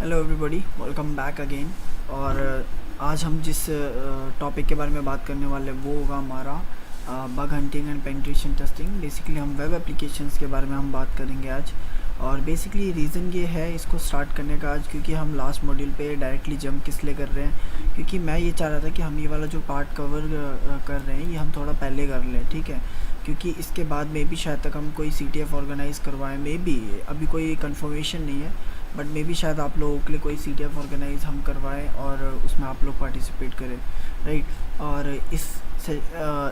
Hello everybody, welcome back again. और आज हम जिस टॉपिक के बारे में बात करने वाले हैं वो होगा हमारा bug hunting and penetration testing. Basically हम वेब एप्लीकेशंस के बारे में हम बात करेंगे आज। और बेसिकली रीज़न ये है इसको स्टार्ट करने का आज, क्योंकि हम लास्ट मॉड्यूल पे डायरेक्टली जंप किस लिए कर रहे हैं, क्योंकि मैं ये चाह रहा था कि हम ये वाला जो पार्ट कवर कर रहे हैं ये हम थोड़ा पहले कर लें, ठीक है। क्योंकि इसके बाद मे बी शायद तक हम कोई CTF ऑर्गेनाइज़ करवाएं, मे बी अभी कोई कंफर्मेशन नहीं है, बट मे बी शायद आप लोगों के लिए कोई CTF ऑर्गेनाइज हम करवाएं और उसमें आप लोग पार्टिसिपेट करें, राइट। और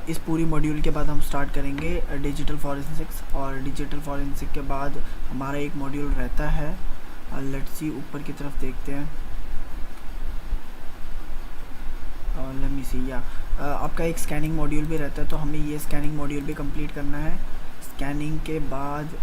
इस पूरी मॉड्यूल के बाद हम स्टार्ट करेंगे डिजिटल फॉरेंसिक्स, और डिजिटल फॉरेंसिक के बाद हमारा एक मॉड्यूल रहता है, लेट्स सी ऊपर की तरफ देखते हैं, लेट मी सी या आपका एक स्कैनिंग मॉड्यूल भी रहता है, तो हमें ये स्कैनिंग मॉड्यूल भी कंप्लीट करना है। स्कैनिंग के बाद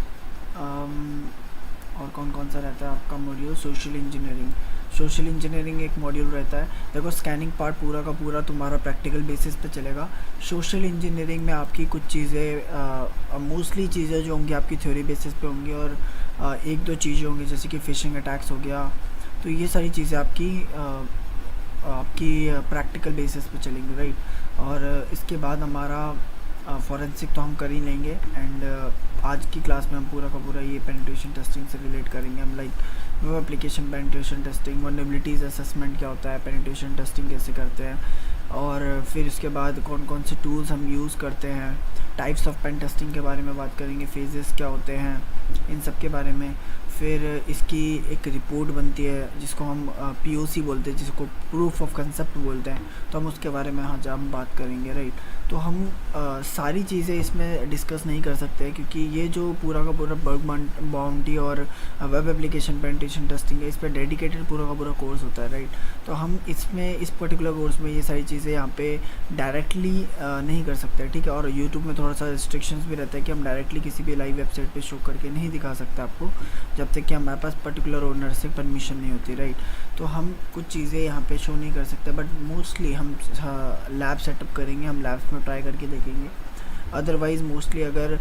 और कौन कौन सा रहता है आपका module, social engineering. Social engineering एक मॉड्यूल रहता है। देखो स्कैनिंग पार्ट पूरा का पूरा तुम्हारा प्रैक्टिकल बेसिस पे चलेगा। सोशल इंजीनियरिंग में आपकी कुछ चीज़ें मोस्टली चीज़ें जो होंगी आपकी थ्योरी बेसिस पे होंगी, और एक दो चीज़ें होंगी जैसे कि फ़िशिंग अटैक्स हो गया, तो ये सारी चीज़ें आपकी प्रैक्टिकल बेसिस पे चलेंगी, राइट। और इसके बाद हमारा फॉरेंसिक तो हम कर ही लेंगे। एंड आज की क्लास में हम पूरा का पूरा ये पेनिट्रेशन टेस्टिंग से रिलेट करेंगे हम, like web application penetration testing, vulnerabilities assessment क्या होता है, पेनिट्रेशन टेस्टिंग कैसे करते हैं, और फिर इसके बाद कौन कौन से टूल्स हम यूज़ करते हैं, टाइप्स ऑफ पेन टेस्टिंग के बारे में बात करेंगे, फेजेस क्या होते हैं, इन सब के बारे में। फिर इसकी एक रिपोर्ट बनती है जिसको हम POC बोलते हैं, जिसको प्रूफ ऑफ कंसेप्ट बोलते हैं, तो हम उसके बारे में आज हम बात करेंगे, राइट। तो हम सारी चीज़ें इसमें डिस्कस नहीं कर सकते क्योंकि ये जो पूरा का पूरा बग बाउंटी और वेब एप्लीकेशन पेनिट्रेशन टेस्टिंग है, इस पर डेडिकेटेड पूरा का पूरा कोर्स होता है, राइट। तो हम इसमें इस पर्टिकुलर कोर्स में ये सारी चीज़ें यहाँ पे डायरेक्टली नहीं कर सकते, ठीक है। और यूट्यूब में थोड़ा सा रिस्ट्रिक्शंस भी रहता है कि हम डायरेक्टली किसी भी लाइव वेबसाइट पे शो करके नहीं दिखा सकते आपको, जब तक कि हमारे पास पर्टिकुलर ओनर से परमिशन नहीं होती, राइट। तो हम कुछ चीज़ें यहाँ पे शो नहीं कर सकते, बट मोस्टली हम लैब सेटअप करेंगे, हम लैब्स में ट्राई करके देखेंगे। अदरवाइज़ मोस्टली अगर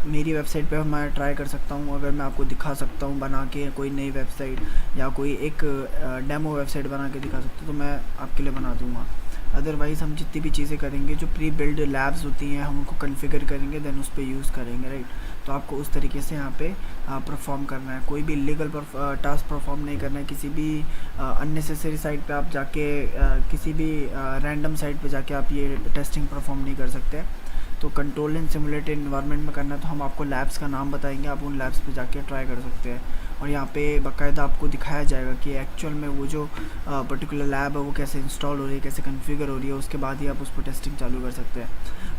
मेरी वेबसाइट पे मैं ट्राई कर सकता हूँ, अगर मैं आपको दिखा सकता हूँ बना के कोई नई वेबसाइट या कोई एक डेमो वेबसाइट बना के दिखा सकता हूँ, तो मैं आपके लिए बना दूँगा। अदरवाइज़ हम जितनी भी चीज़ें करेंगे जो प्री बिल्ड लैब्स होती हैं, हम उनको कॉन्फ़िगर करेंगे, देन उस पर यूज़ करेंगे, राइट। तो आपको उस तरीके से यहाँ पे परफॉर्म करना है, कोई भी इलीगल टास्क परफॉर्म नहीं करना है। किसी भी अननेसेसरी साइट पे आप जाके किसी भी रैंडम साइट पे जाके आप ये टेस्टिंग परफॉर्म नहीं कर सकते। तो कंट्रोल एंड सिमुलेटेड इन्वायरमेंट में करना है, तो हम आपको लैब्स का नाम बताएंगे, आप उन लैब्स पे जाके ट्राई कर सकते हैं। और यहाँ पे बाकायदा आपको दिखाया जाएगा कि एक्चुअल में वो जो पर्टिकुलर लैब है वो कैसे इंस्टॉल हो रही है, कैसे कॉन्फ़िगर हो रही है, उसके बाद ही आप उस पर टेस्टिंग चालू कर सकते हैं।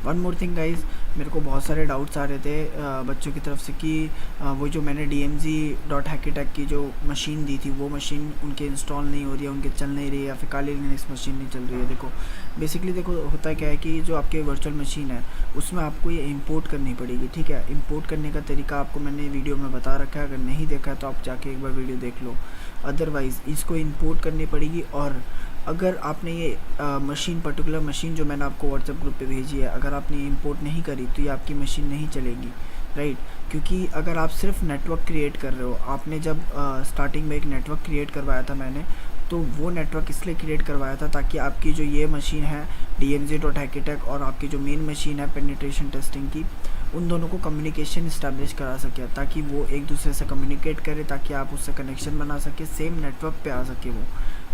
वन मोर थिंग गाइज, मेरे को बहुत सारे डाउट्स आ रहे थे बच्चों की तरफ से कि वो जो मैंने DMZ.Hackitech की जो मशीन दी थी, वो मशीन उनके इंस्टॉल नहीं हो रही है, उनके चल नहीं रही है, या फिर काली लिनक्स मशीन नहीं चल रही है। देखो बेसिकली देखो होता क्या है कि जो आपके वर्चुअल मशीन है उसमें आपको ये इंपोर्ट करनी पड़ेगी, ठीक है। इंपोर्ट करने का तरीका आपको मैंने वीडियो में बता रखा है, अगर नहीं देखा है तो आप जाके एक बार वीडियो देख लो। अदरवाइज़ इसको इंपोर्ट करनी पड़ेगी, और अगर आपने ये मशीन पर्टिकुलर मशीन जो मैंने आपको व्हाट्सएप ग्रुप पे भेजी है, अगर आपने इंपोर्ट नहीं करी तो ये आपकी मशीन नहीं चलेगी, राइट। क्योंकि अगर आप सिर्फ नेटवर्क क्रिएट कर रहे हो, आपने जब स्टार्टिंग में एक नेटवर्क क्रिएट करवाया था मैंने, तो वो नेटवर्क इसलिए क्रिएट करवाया था ताकि आपकी जो ये मशीन है DMZ.Hackitech और आपकी जो मेन मशीन है पेनिट्रेशन टेस्टिंग की, उन दोनों को कम्युनिकेशन इस्टेब्लिश करा सके, ताकि वो एक दूसरे से कम्युनिकेट करे, ताकि आप उससे कनेक्शन बना सके, सेम नेटवर्क पे आ सके वो।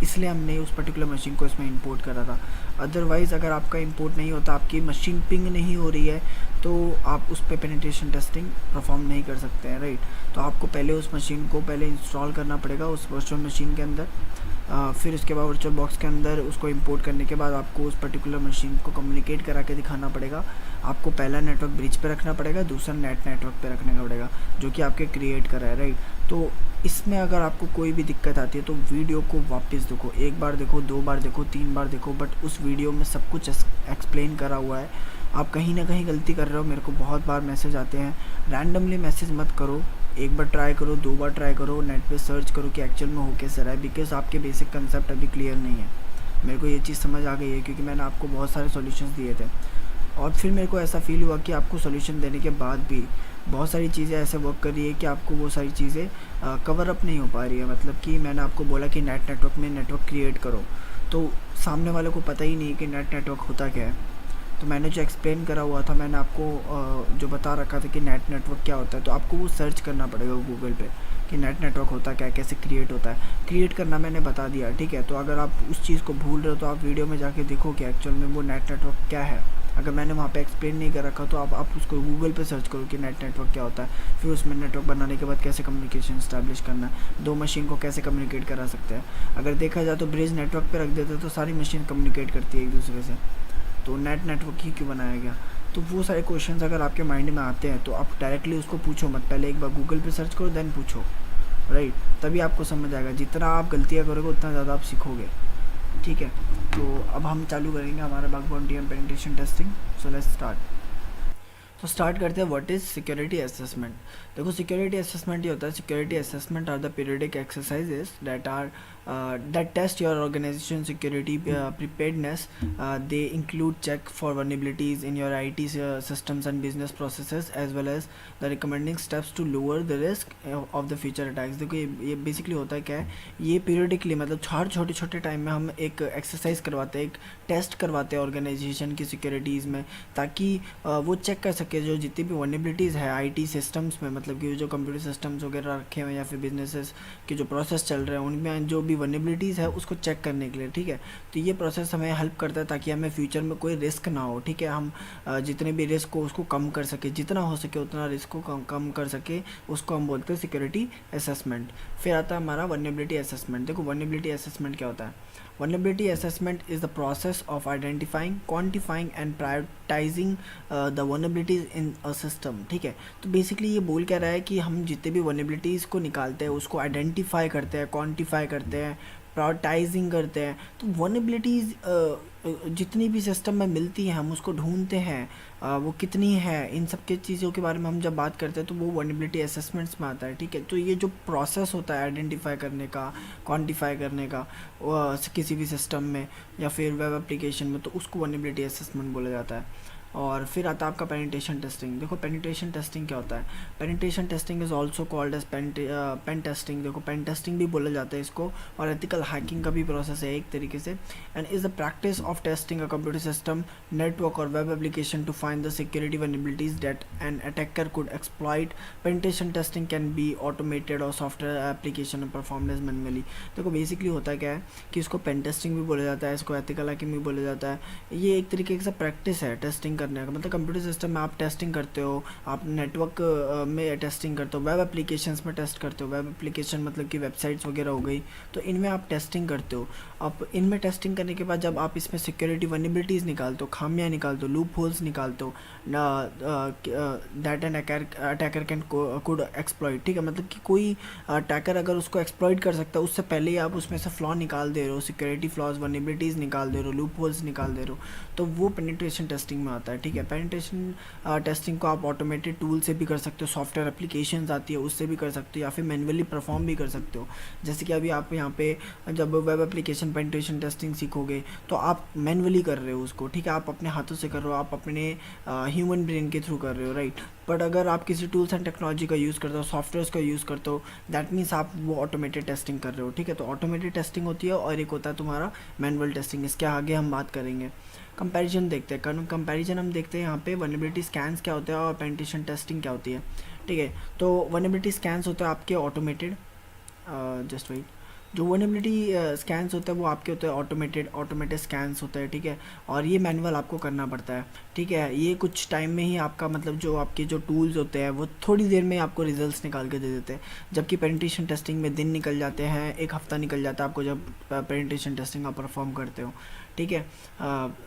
इसलिए हमने उस पर्टिकुलर मशीन को इसमें इंपोर्ट करा था। अदरवाइज़ अगर आपका इंपोर्ट नहीं होता, आपकी मशीन पिंग नहीं हो रही है, तो आप उस पर पेनिट्रेशन टेस्टिंग परफॉर्म नहीं कर सकते हैं, राइट। तो आपको पहले उस मशीन को पहले इंस्टॉल करना पड़ेगा उस वर्चुअल मशीन के अंदर, फिर उसके बाद वर्चुअल बॉक्स के अंदर उसको इंपोर्ट करने के बाद आपको उस पर्टिकुलर मशीन को कम्युनिकेट करा के दिखाना पड़ेगा। आपको पहला नेटवर्क ब्रिज पे रखना पड़ेगा, दूसरा नेटवर्क पे रखने का पड़ेगा जो कि आपके क्रिएट करा है, राइट। तो इसमें अगर आपको कोई भी दिक्कत आती है तो वीडियो को वापस देखो, एक बार देखो, 2 बार देखो, 3 बार देखो, बट उस वीडियो में सब कुछ एक्सप्लेन करा हुआ है। आप कहीं ना कहीं गलती कर रहे हो। मेरे को बहुत बार मैसेज आते हैं, रैंडमली मैसेज मत करो, एक बार ट्राई करो, 2 बार ट्राई करो, नेट पे सर्च करो कि एक्चुअल में हो कैसे रहा है, बिकॉज आपके बेसिक कंसेप्ट अभी क्लियर नहीं है। मेरे को ये चीज़ समझ आ गई है क्योंकि मैंने आपको बहुत सारे सॉल्यूशंस दिए थे, और फिर मेरे को ऐसा फील हुआ कि आपको सॉल्यूशन देने के बाद भी बहुत सारी चीज़ें ऐसे वर्क कर रही है कि आपको वो सारी चीज़ें कवर अप नहीं हो पा रही है। मतलब कि मैंने आपको बोला कि नेटवर्क में नेटवर्क क्रिएट करो, तो सामने वाले को पता ही नहीं है कि नेटवर्क होता क्या है। तो मैंने जो एक्सप्लेन करा हुआ था, मैंने आपको जो बता रखा था कि नेटवर्क क्या होता है, तो आपको वो सर्च करना पड़ेगा गूगल पे कि नेटवर्क होता क्या है, कैसे क्रिएट होता है। क्रिएट करना मैंने बता दिया, ठीक है। तो अगर आप उस चीज़ को भूल रहे हो तो आप वीडियो में जाके देखो कि एक्चुअल में वो नेटवर्क क्या है। अगर मैंने वहाँ पे एक्सप्लेन नहीं कर रखा तो आप उसको गूगल पे सर्च करो कि नेटवर्क क्या होता है। फिर उसमें नेटवर्क बनाने के बाद कैसे कम्युनिकेशन इस्टेब्लिश करना है, दो मशीन को कैसे कम्युनिकेट करा सकते हैं। अगर देखा जाए तो ब्रिज नेटवर्क पे रख देते तो सारी मशीन कम्युनिकेट करती है एक दूसरे से, तो नेटवर्क ही क्यों बनाया गया। तो वो सारे क्वेश्चंस अगर आपके माइंड में आते हैं तो आप डायरेक्टली उसको पूछो मत, पहले एक बार गूगल पे सर्च करो देन पूछो, राइट। तभी आपको समझ आएगा। जितना आप गलतियाँ करोगे उतना ज़्यादा आप सीखोगे, ठीक है। तो अब हम चालू करेंगे हमारा bug bounty and penetration testing. So let's start. तो स्टार्ट करते हैं व्हाट इज़ सिक्योरिटी असेसमेंट। देखो सिक्योरिटी असेसमेंट ये होता है, security assessment are the periodic exercises that test your organization security preparedness. They include check for vulnerabilities in your IT systems and business processes as well as the recommending steps to lower the risk of the future attacks. देखो ये basically होता है क्या है, ये periodically मतलब छोटे छोटे टाइम में हम एक एक्सरसाइज करवाते हैं, एक टेस्ट करवाते हैं ऑर्गेनाइजेशन की सिक्योरिटीज़ में, ताकि वो चेक कर सके जो जितनी भी वनरेबिलिटीज़ है आईटी सिस्टम्स में, मतलब कि जो कंप्यूटर सिस्टम्स वगैरह रखे हुए हैं या फिर बिजनेसेस के जो प्रोसेस चल रहे हैं उनमें जो भी वनरेबिलिटीज़ है उसको चेक करने के लिए, ठीक है। तो ये प्रोसेस हमें हेल्प करता है ताकि हमें फ्यूचर में कोई रिस्क ना हो, ठीक है। हम जितने भी रिस्क हो उसको कम कर सके, जितना हो सके उतना रिस्क को कम कर सके, उसको हम बोलते हैं सिक्योरिटी असेसमेंट। फिर आता है हमारा वनरेबिलिटी असेसमेंट। देखो वनरेबिलिटी असेसमेंट क्या होता है। Vulnerability assessment is the process of identifying, quantifying and prioritizing the vulnerabilities in a system, ठीक है। तो बेसिकली ये बोल क्या रहा है कि हम जितने भी vulnerabilities को निकालते हैं उसको आइडेंटिफाई करते हैं, क्वान्टिफाई करते हैं, प्रायोरिटाइजिंग करते हैं। तो वनरेबिलिटीज़ जितनी भी सिस्टम में मिलती हैं हम उसको ढूंढते हैं, वो कितनी है, इन सब के चीज़ों के बारे में हम जब बात करते हैं तो वो वनरेबिलिटी असेसमेंट्स में आता है, ठीक है। तो ये जो प्रोसेस होता है आइडेंटिफाई करने का, क्वांटिफाई करने का किसी भी सिस्टम में या फिर वेब एप्लीकेशन में, तो उसको वनरेबिलिटी असेसमेंट बोला जाता है। और फिर आता है आपका पेनिट्रेशन टेस्टिंग। देखो पेनिट्रेशन टेस्टिंग क्या होता है। Penetration testing is also called as pen testing. देखो पेन टेस्टिंग भी बोला जाता है इसको, और एथिकल हैकिंग का भी प्रोसेस है एक तरीके से। And is the practice of testing a computer system, network or web application to find the security vulnerabilities that an attacker could exploit. Penetration testing can be automated or software application perform as manually. देखो basically होता क्या है कि इसको pen testing भी बोला जाता है, इसको एथिकल हैकिंग भी बोला जाता है। ये एक तरीके से प्रैक्टिस है टेस्टिंग करने का, मतलब कंप्यूटर सिस्टम में आप टेस्टिंग करते हो, आप नेटवर्क में टेस्टिंग करते हो, वेब एप्लीकेशंस में टेस्ट करते हो। वेब एप्लीकेशन मतलब कि वेबसाइट्स वगैरह हो गई, तो इनमें आप टेस्टिंग करते हो। अब इनमें टेस्टिंग करने के बाद जब आप इसमें सिक्योरिटी वनरेबिलिटीज़ निकालते हो, खामियां निकालते हो, लूप होल्स निकालते हो, that an attacker can could exploit, ठीक है। मतलब कि कोई अटैकर अगर उसको एक्सप्लॉइट कर सकता है उससे पहले ही आप उसमें से फ्लॉ निकाल दे रहे हो, सिक्योरिटी फ्लॉज वनरेबिलिटीज़ निकाल दे रहे हो, लूप होल्स निकाल दे रहे हो, तो वो पेनिट्रेशन टेस्टिंग में आता है, ठीक है। पेनिट्रेशन टेस्टिंग को आप ऑटोमेटेड टूल से भी कर सकते हो, सॉफ्टवेयर एप्लीकेशंस आती है उससे भी कर सकते हो, या फिर मैनुअली परफॉर्म भी कर सकते हो। जैसे कि अभी आप यहाँ पे जब वेब एप्लीकेशन पेनिट्रेशन टेस्टिंग सीखोगे तो आप मैनुअली कर रहे हो उसको, ठीक है, आप अपने हाथों से कर रहे हो, आप अपने ह्यूमन ब्रेन के थ्रू कर रहे हो, राइट। बट अगर आप किसी टूल्स एंड टेक्नोलॉजी का यूज़ करते हो, सॉफ्टवेयर्स का यूज़ करते हो, दैट मीन्स आप वो ऑटोमेटेड टेस्टिंग कर रहे हो, ठीक है। तो ऑटोमेटेड टेस्टिंग होती है और एक होता है तुम्हारा मैनुअल टेस्टिंग। इसके आगे हम बात करेंगे। कंपैरिजन देखते हैं, कंपैरिजन हम देखते हैं यहाँ पे वनरेबिलिटी स्कैन्स क्या होते हैं और पेनिट्रेशन टेस्टिंग क्या होती है, ठीक है। तो वनरेबिलिटी स्कैन्स होते हैं आपके ऑटोमेटेड, जस्ट वेट, जो वनरेबिलिटी स्कैन्स होते हैं वो आपके होते हैं ऑटोमेटेड स्कैन्स होते हैं, ठीक है। और ये मैनुअल आपको करना पड़ता है, ठीक है। ये कुछ टाइम में ही आपका मतलब जो आपके जो टूल्स होते हैं वो थोड़ी देर में आपको रिजल्ट्स निकाल के दे देते हैं, जबकि पेनिट्रेशन टेस्टिंग में दिन निकल जाते हैं, एक हफ्ता निकल जाता है आपको जब पेनिट्रेशन टेस्टिंग आप परफॉर्म करते हो, ठीक है।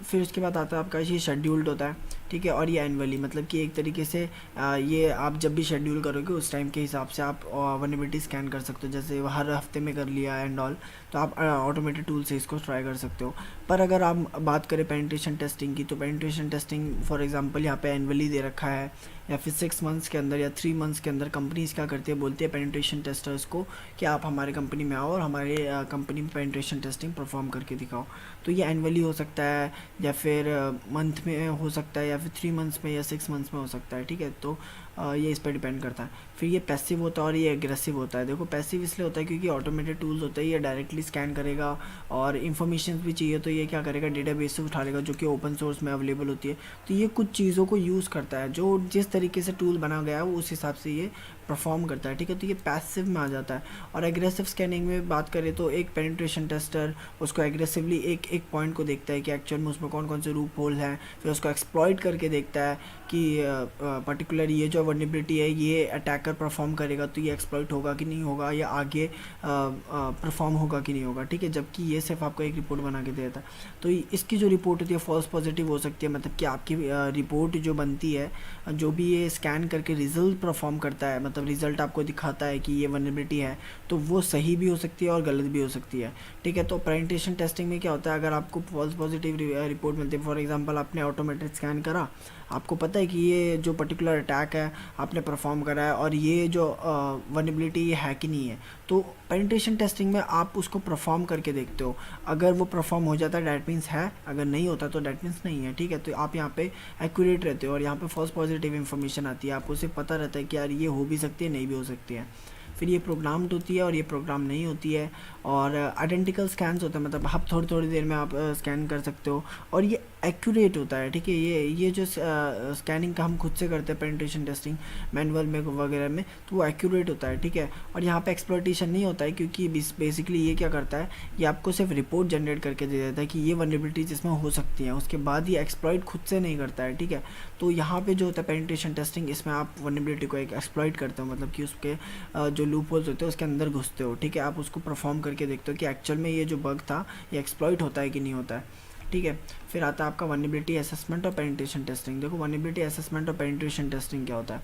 फिर उसके बाद आता है आपका ये शेड्यूल्ड होता है, ठीक है, और ये एनुअली, मतलब कि एक तरीके से ये आप जब भी शेड्यूल करोगे उस टाइम के हिसाब से आप वनरेबिलिटी स्कैन कर सकते हो। जैसे हर हफ्ते में कर लिया एंड ऑल, तो आप ऑटोमेटेड टूल से इसको ट्राई कर सकते हो। पर अगर आप बात करें पेनिट्रेशन टेस्टिंग की, तो पेनिट्रेशन टेस्टिंग फॉर एग्जांपल यहाँ पे एनुअली दे रखा है, या फिर 6 मंथ्स के अंदर या 3 मंथ्स के अंदर कंपनीज क्या करती है, बोलती है पेनिट्रेशन टेस्टर्स को कि आप हमारे कंपनी में आओ और हमारे कंपनी में पेनिट्रेशन टेस्टिंग परफॉर्म करके दिखाओ। तो ये एनुअली हो सकता है या फिर मंथ में हो सकता है या फिर 3 मंथ्स में या 6 मंथ्स में हो सकता है, ठीक है। तो ये इस पर डिपेंड करता है। फिर ये पैसिव होता है और ये एग्रेसिव होता है। देखो पैसिव इसलिए होता है क्योंकि ऑटोमेटेड टूल्स होते हैं, ये डायरेक्टली स्कैन करेगा और इन्फॉर्मेशन भी चाहिए तो ये क्या करेगा, डेटाबेस से उठा लेगा जो कि ओपन सोर्स में अवेलेबल होती है। तो ये कुछ चीज़ों को यूज़ करता है, जो जिस तरीके से टूल बना गया है वो उस हिसाब से ये परफॉर्म करता है, ठीक है। तो ये पैसिव में आ जाता है। और एग्रेसिव स्कैनिंग में बात करें तो एक पेनिट्रेशन टेस्टर उसको एग्रेसिवली एक एक पॉइंट को देखता है कि एक्चुअल में उसमें कौन कौन से रूप होल हैं, फिर उसको एक्सप्लॉइट करके देखता है कि पर्टिकुलर ये जो वर्नेबिलिटी है ये अटैकर परफॉर्म करेगा तो ये एक्सप्लॉइट होगा कि नहीं होगा, या आगे परफॉर्म होगा कि नहीं होगा, ठीक है। जबकि ये सिर्फ आपको एक रिपोर्ट बना के देता है। तो इसकी जो रिपोर्ट होती है फॉल्स पॉजिटिव हो सकती है, मतलब कि आपकी रिपोर्ट जो बनती है, जो भी ये स्कैन करके रिजल्ट परफॉर्म करता है, मतलब रिजल्ट आपको दिखाता है कि ये वर्नेबिलिटी है, तो वो सही भी हो सकती है और गलत भी हो सकती है, ठीक है। तो पेनिट्रेशन टेस्टिंग में क्या होता है, अगर आपको फॉल्स पॉजिटिव रिपोर्ट मिलती है, फॉर एग्जांपल आपने ऑटोमेटेड स्कैन करा, आपको पता है कि ये जो पर्टिकुलर अटैक है आपने परफॉर्म करा है और ये जो वर्नेबिलिटी ये है कि नहीं है, तो पेनिट्रेशन टेस्टिंग में आप उसको परफॉर्म करके देखते हो। अगर वो परफॉर्म हो जाता है डैट मीन्स है, अगर नहीं होता तो डैट मीन्स नहीं है, ठीक है। तो आप यहाँ पे एक्यूरेट रहते हो और यहाँ पे फॉल्स पॉजिटिव इन्फॉर्मेशन आती है, आपको सिर्फ पता रहता है कि यार ये हो भी सकती है, नहीं भी हो सकती है। फिर ये प्रोग्राम्ड होती है और ये प्रोग्राम नहीं होती है। और आइडेंटिकल स्कैन्स होते हैं, मतलब आप थोड़ी थोड़ी देर में आप स्कैन कर सकते हो और ये एक्यूरेट होता है, ठीक है। ये जो स्कैनिंग का हम खुद से करते हैं पेनिट्रेशन टेस्टिंग मैनुअल में वगैरह में, तो वो एक्यूरेट होता है, ठीक है। और यहाँ पे एक्सप्लॉइटेशन नहीं होता है क्योंकि बेसिकली ये क्या करता है, ये आपको सिर्फ रिपोर्ट जनरेट करके दे देता है कि ये वनरेबिलिटीज इसमें हो सकती हैं, उसके बाद ये एक्सप्लॉइट खुद से नहीं करता है, ठीक है। तो यहाँ पे जो होता है पेनिट्रेशन टेस्टिंग, इसमें आप वनरेबिलिटी को एक एक्सप्लॉइट करते हो, मतलब कि उसके जो लूप होल्स होते हैं उसके अंदर घुसते हो, ठीक है। आप उसको परफॉर्म करके देखते हो कि एक्चुअल में ये जो बग था ये एक्सप्लॉइट होता है कि नहीं होता है, ठीक है। फिर आता है आपका वनरेबिलिटी असेसमेंट और पेनिट्रेशन टेस्टिंग। देखो वनरेबिलिटी असेसमेंट और पेनिट्रेशन टेस्टिंग क्या होता है।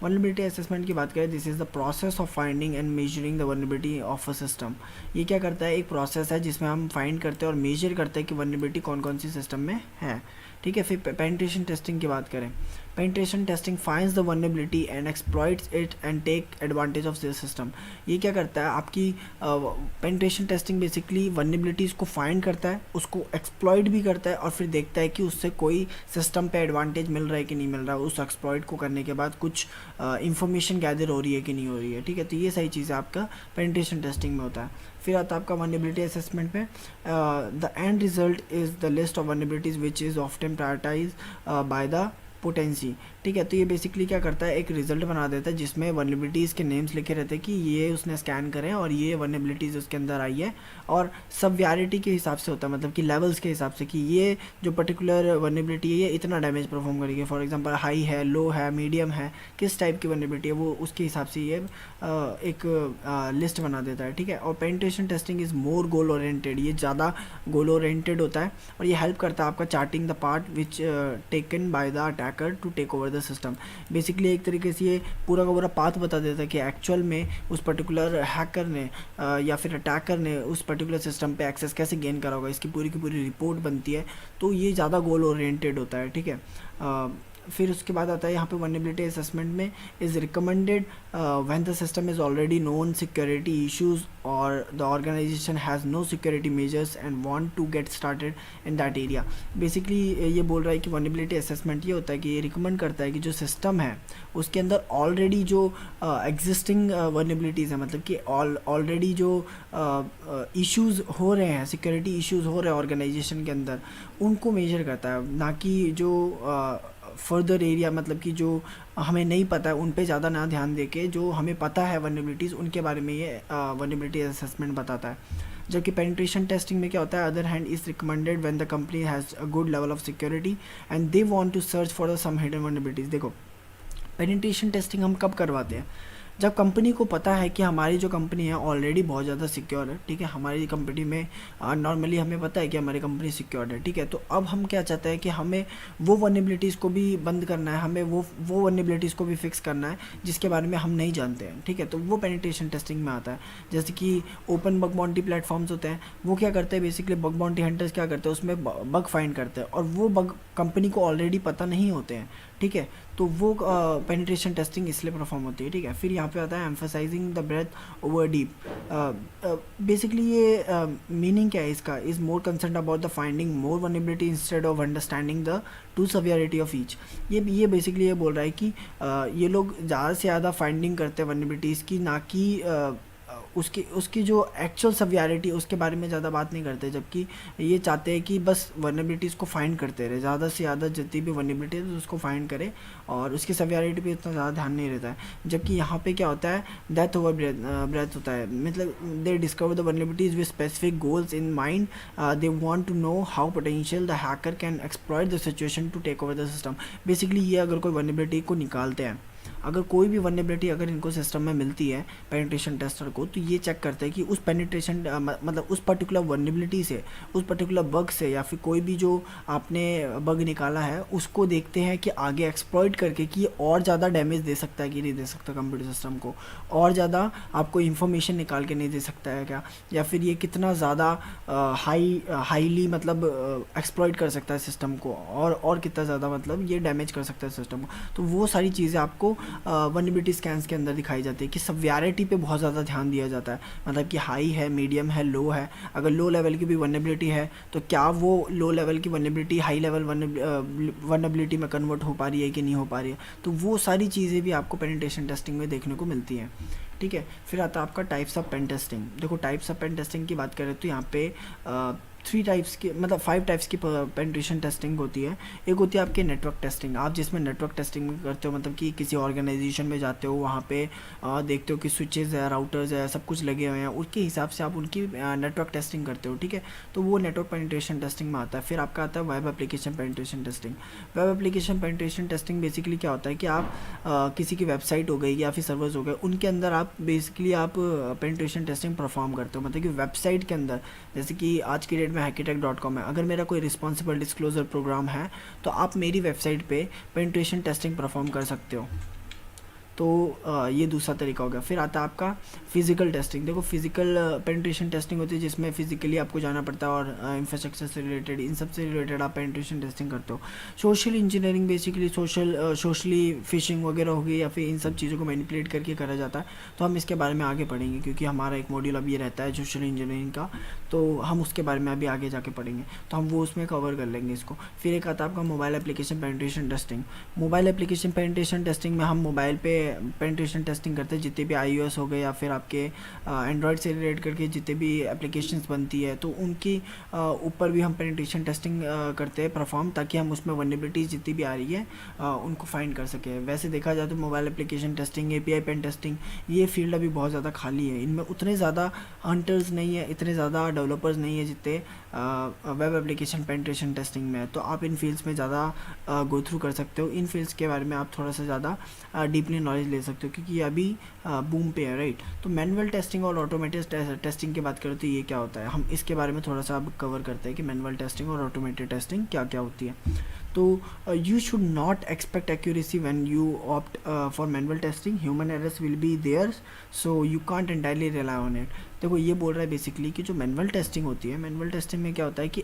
वनरेबिलिटी असेसमेंट की बात करें, this is the process of finding and measuring the vulnerability of a system. ये क्या करता है, एक प्रोसेस है जिसमें हम फाइंड करते हैं और मेजर करते हैं कि वनरेबिलिटी कौन कौन सी सिस्टम में है, ठीक है। फिर पेनिट्रेशन टेस्टिंग की बात करें, penetration testing finds the vulnerability and exploits it and take advantage of this system. ये क्या करता है, आपकी पेनिट्रेशन टेस्टिंग बेसिकली वनरेबिलिटीज़ को फाइंड करता है, उसको एक्सप्लॉइट भी करता है और फिर देखता है कि उससे कोई सिस्टम पे एडवांटेज मिल रहा है कि नहीं मिल रहा है, उस एक्सप्लॉइट को करने के बाद कुछ इंफॉर्मेशन गैदर हो रही है कि नहीं हो रही है, ठीक है। तो ये सही चीज़ आपका पेनिट्रेशन टेस्टिंग में होता है। फिर आता है आपका वनरेबिलिटी असेसमेंट पे, the end result is the list of vulnerabilities which is often prioritize by the potency, ठीक है। तो ये बेसिकली क्या करता है, एक रिजल्ट बना देता है जिसमें वनरेबिलिटीज़ के नेम्स लिखे रहते हैं कि ये उसने स्कैन करें और ये वनरेबिलिटीज़ उसके अंदर आई है, और सवैरिटी के हिसाब से होता है, मतलब कि लेवल्स के हिसाब से कि ये जो पर्टिकुलर वनरेबिलिटी है ये इतना डैमेज परफॉर्म करेगी। फॉर एग्जांपल हाई है, लो है, मीडियम है, किस टाइप की वनरेबिलिटी है, वो उसके हिसाब से ये एक लिस्ट बना देता है, ठीक है। और penetration testing is more goal oriented, ये ज़्यादा गोल ओरिएंटेड होता है और ये हेल्प करता है आपका charting the part which taken by the attacker to take over the system. Basically एक तरीके से ये पूरा का पूरा पाथ बता देता है कि एक्चुअल में उस पर्टिकुलर हैकर ने या फिर अटैकर ने उस पर्टिकुलर सिस्टम पे एक्सेस कैसे गेन करा होगा, इसकी पूरी की पूरी रिपोर्ट बनती है। तो ये ज़्यादा गोल ओरिएंटेड होता है, ठीक है। फिर उसके बाद आता है यहाँ पे वनरेबिलिटी असेसमेंट में, is recommended when the system is already known security issues और the organization has no security measures and want to get started in that area. Basically ये बोल रहा है कि वनरेबिलिटी असेसमेंट ये होता है कि ये रिकमेंड करता है कि जो सिस्टम है उसके अंदर ऑलरेडी जो एग्जिस्टिंग वनरेबिलिटीज़ है, मतलब कि ऑलरेडी जो इश्यूज़ हो रहे हैं, सिक्योरिटी इश्यूज़ हो रहे हैं ऑर्गेनाइजेशन के अंदर, उनको मेजर करता है, ना कि जो फर्दर एरिया, मतलब कि जो हमें नहीं पता है उन पे ज़्यादा ना ध्यान देके जो हमें पता है वनरेबिलिटीज़ उनके बारे में ये वनरेबिलिटी असेसमेंट बताता है। जबकि पेनिट्रेशन टेस्टिंग में क्या होता है, other hand is recommended when the company has a good level of security and they want to search for some hidden vulnerabilities. देखो पेनिट्रेशन टेस्टिंग हम कब करवाते हैं, जब कंपनी को पता है कि हमारी जो कंपनी है ऑलरेडी बहुत ज़्यादा सिक्योर है, ठीक है। हमारी कंपनी में नॉर्मली हमें पता है कि हमारी कंपनी सिक्योर है, ठीक है। तो अब हम क्या चाहते हैं कि हमें वो वनरेबिलिटीज़ को भी बंद करना है, हमें वो वनरेबिलिटीज़ को भी फिक्स करना है जिसके बारे में हम नहीं जानते हैं, ठीक है। तो वो पेनिट्रेशन टेस्टिंग में आता है। जैसे कि ओपन बग बाउंटी प्लेटफॉर्म्स होते हैं, वो क्या करते हैं, बेसिकली बग बाउंटी हंटर्स क्या करते हैं, उसमें बग फाइंड करते हैं और वो बग कंपनी को ऑलरेडी पता नहीं होते हैं, ठीक है। तो वो पेनिट्रेशन टेस्टिंग इसलिए परफॉर्म होती है, ठीक है। फिर यहाँ पे आता है emphasising the breath over deep. Basically ये मीनिंग क्या है इसका, is more concern about the finding more vulnerability instead of understanding the to severity of each. ये बेसिकली ये बोल रहा है कि ये लोग ज़्यादा से ज़्यादा फाइंडिंग करते हैं वनरेबिलिटीज़ की, ना कि उसकी जो एक्चुअल सवियरिटी उसके बारे में ज़्यादा बात नहीं करते, जबकि ये चाहते हैं कि बस वनरेबिलिटीज़ को फाइंड करते रहे, ज़्यादा से ज़्यादा जितनी भी वनरेबिलिटी है उसको फाइंड करे और उसकी सवियरिटी पे इतना ज़्यादा ध्यान नहीं रहता है। जबकि यहाँ पे क्या होता है, डेथ ओवर ब्रेथ होता है, मतलब they discover the vulnerabilities with specific goals in mind, they want to know how potential the hacker can exploit the situation to take over the system. Basically ये अगर कोई वनरेबिलिटी को निकालते हैं, अगर कोई भी वनरेबिलिटी अगर इनको सिस्टम में मिलती है पेनिट्रेशन टेस्टर को, तो ये चेक करते हैं कि उस पेनिट्रेशन मतलब उस पर्टिकुलर वनरेबिलिटी से, उस पर्टिकुलर बग से, या फिर कोई भी जो आपने बग निकाला है उसको देखते हैं कि आगे एक्सप्लॉइट करके कि ये और ज़्यादा डैमेज दे सकता है कि नहीं दे सकता कंप्यूटर सिस्टम को, और ज़्यादा आपको इन्फॉर्मेशन निकाल के नहीं दे सकता है क्या, या फिर ये कितना ज़्यादा हाईली मतलब एक्सप्लॉइट कर सकता है सिस्टम को, और कितना ज़्यादा मतलब ये डैमेज कर सकता है सिस्टम को। तो वो सारी चीज़ें आपको वनरेबिलिटी स्कैन्स के अंदर दिखाई जाती है कि सवियरिटी पे बहुत ज़्यादा ध्यान दिया जाता है, मतलब कि हाई है, मीडियम है, लो है। अगर लो लेवल की भी वनरेबिलिटी है तो क्या वो लो लेवल की वनरेबिलिटी हाई लेवल वनरेबिलिटी में कन्वर्ट हो पा रही है कि नहीं हो पा रही है। तो वो सारी चीज़ें भी आपको पेनिट्रेशन टेस्टिंग में देखने को मिलती हैं, ठीक है। फिर आता है आपका टाइप्स ऑफ पेन टेस्टिंग। देखो टाइप्स ऑफ पेन टेस्टिंग की बात करें तो यहाँ पे 3 टाइप्स की मतलब 5 टाइप्स की पेनिट्रेशन टेस्टिंग होती है। एक होती है आपकी नेटवर्क टेस्टिंग, आप जिसमें नेटवर्क टेस्टिंग करते हो, मतलब कि किसी ऑर्गेनाइजेशन में जाते हो, वहाँ पे देखते हो कि स्विचेज़ है, राउटर्स है, सब कुछ लगे हुए हैं, उसके हिसाब से आप उनकी नेटवर्क टेस्टिंग करते हो, ठीक है। तो वो नेटवर्क पेनिट्रेशन टेस्टिंग में आता है। फिर आपका आता है web application penetration testing. Web application penetration testing basically क्या होता है कि आप किसी की वेबसाइट हो गई या फिर सर्वर्स हो गए, उनके अंदर आप बेसिकली आप पेनिट्रेशन टेस्टिंग परफॉर्म करते हो। मतलब कि वेबसाइट के अंदर, जैसे कि आज की डेट में hackitech.com है, अगर मेरा कोई रिस्पॉन्सिबल डिस्क्लोजर प्रोग्राम है तो आप मेरी वेबसाइट पे पेनिट्रेशन टेस्टिंग परफॉर्म कर सकते हो। तो ये दूसरा तरीका हो गया। फिर आता है आपका फिजिकल टेस्टिंग। देखो फिजिकल पेनिट्रेशन टेस्टिंग होती है जिसमें फिजिकली आपको जाना पड़ता है और इंफ्रास्ट्रक्चर से रिलेटेड, इन सब से रिलेटेड आप पेनिट्रेशन टेस्टिंग करते हो। Social engineering basically socially fishing वगैरह होगी या फिर इन सब चीज़ों को मैनिपुलेट करके करा जाता है। तो हम इसके बारे में आगे पढ़ेंगे क्योंकि हमारा एक मॉड्यूल अब ये रहता है सोशल इंजीनियरिंग का, तो हम उसके बारे में अभी आगे जाके पढ़ेंगे, तो हम वो उसमें कवर कर लेंगे इसको। फिर एक आता है आपका mobile application penetration testing. Mobile application penetration testing में हम मोबाइल पे पेनिट्रेशन टेस्टिंग करते हैं, जितने भी iOS हो गए या फिर आपके एंड्रॉयड से रिलेट करके जितने भी एप्लीकेशंस बनती है, तो उनकी ऊपर भी हम पेनिट्रेशन टेस्टिंग करते हैं परफॉर्म, ताकि हम उसमें वनरेबिलिटीज़ जितनी भी आ रही है उनको फाइंड कर सकें। वैसे देखा जाए तो mobile application testing, API pen testing, ये फील्ड अभी बहुत ज़्यादा खाली है, इनमें उतने ज़्यादा हंटर्स नहीं है, इतने ज़्यादा डेवलपर्स नहीं है जितने वेब एप्लीकेशन पेनिट्रेशन टेस्टिंग में है। तो आप इन फील्ड्स में ज़्यादा गो थ्रू कर सकते हो, इन फील्ड्स के बारे में आप थोड़ा सा ज़्यादा डीपली नॉलेज ले सकते हो क्योंकि ये अभी बूम पे है, राइट। तो मैनुअल टेस्टिंग और ऑटोमेटेड टेस्टिंग की बात करें तो ये क्या होता है, हम इसके बारे में थोड़ा सा अब कवर करते हैं कि मैनुअल टेस्टिंग और ऑटोमेटेड टेस्टिंग क्या क्या होती है। तो you should not expect accuracy when you opt for manual testing, human errors will be there, so you can't entirely rely on it. देखो ये बोल रहा है बेसिकली कि जो मैनुअल टेस्टिंग होती है, मैनुअल टेस्टिंग में क्या होता है कि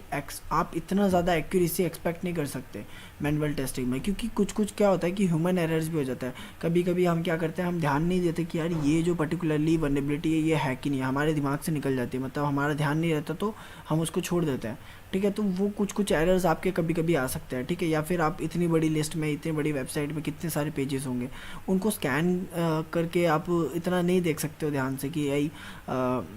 आप इतना ज़्यादा एक्यूरेसी एक्सपेक्ट नहीं कर सकते मैनुअल टेस्टिंग में, क्योंकि कुछ कुछ क्या होता है कि ह्यूमन एरर्स भी हो जाता है। कभी कभी हम क्या करते हैं, हम ध्यान नहीं देते कि यार ये जो पर्टिकुलरली वनरेबिलिटी है ये है कि नहीं, हमारे दिमाग से निकल जाती है, मतलब हमारा ध्यान नहीं रहता तो हम उसको छोड़ देते हैं, ठीक है। तो वो कुछ कुछ एरर्स आपके कभी कभी आ सकते हैं, ठीक है। या फिर आप इतनी बड़ी लिस्ट में, इतनी बड़ी वेबसाइट में कितने सारे पेजेस होंगे, उनको स्कैन करके आप इतना नहीं देख सकते हो ध्यान से कि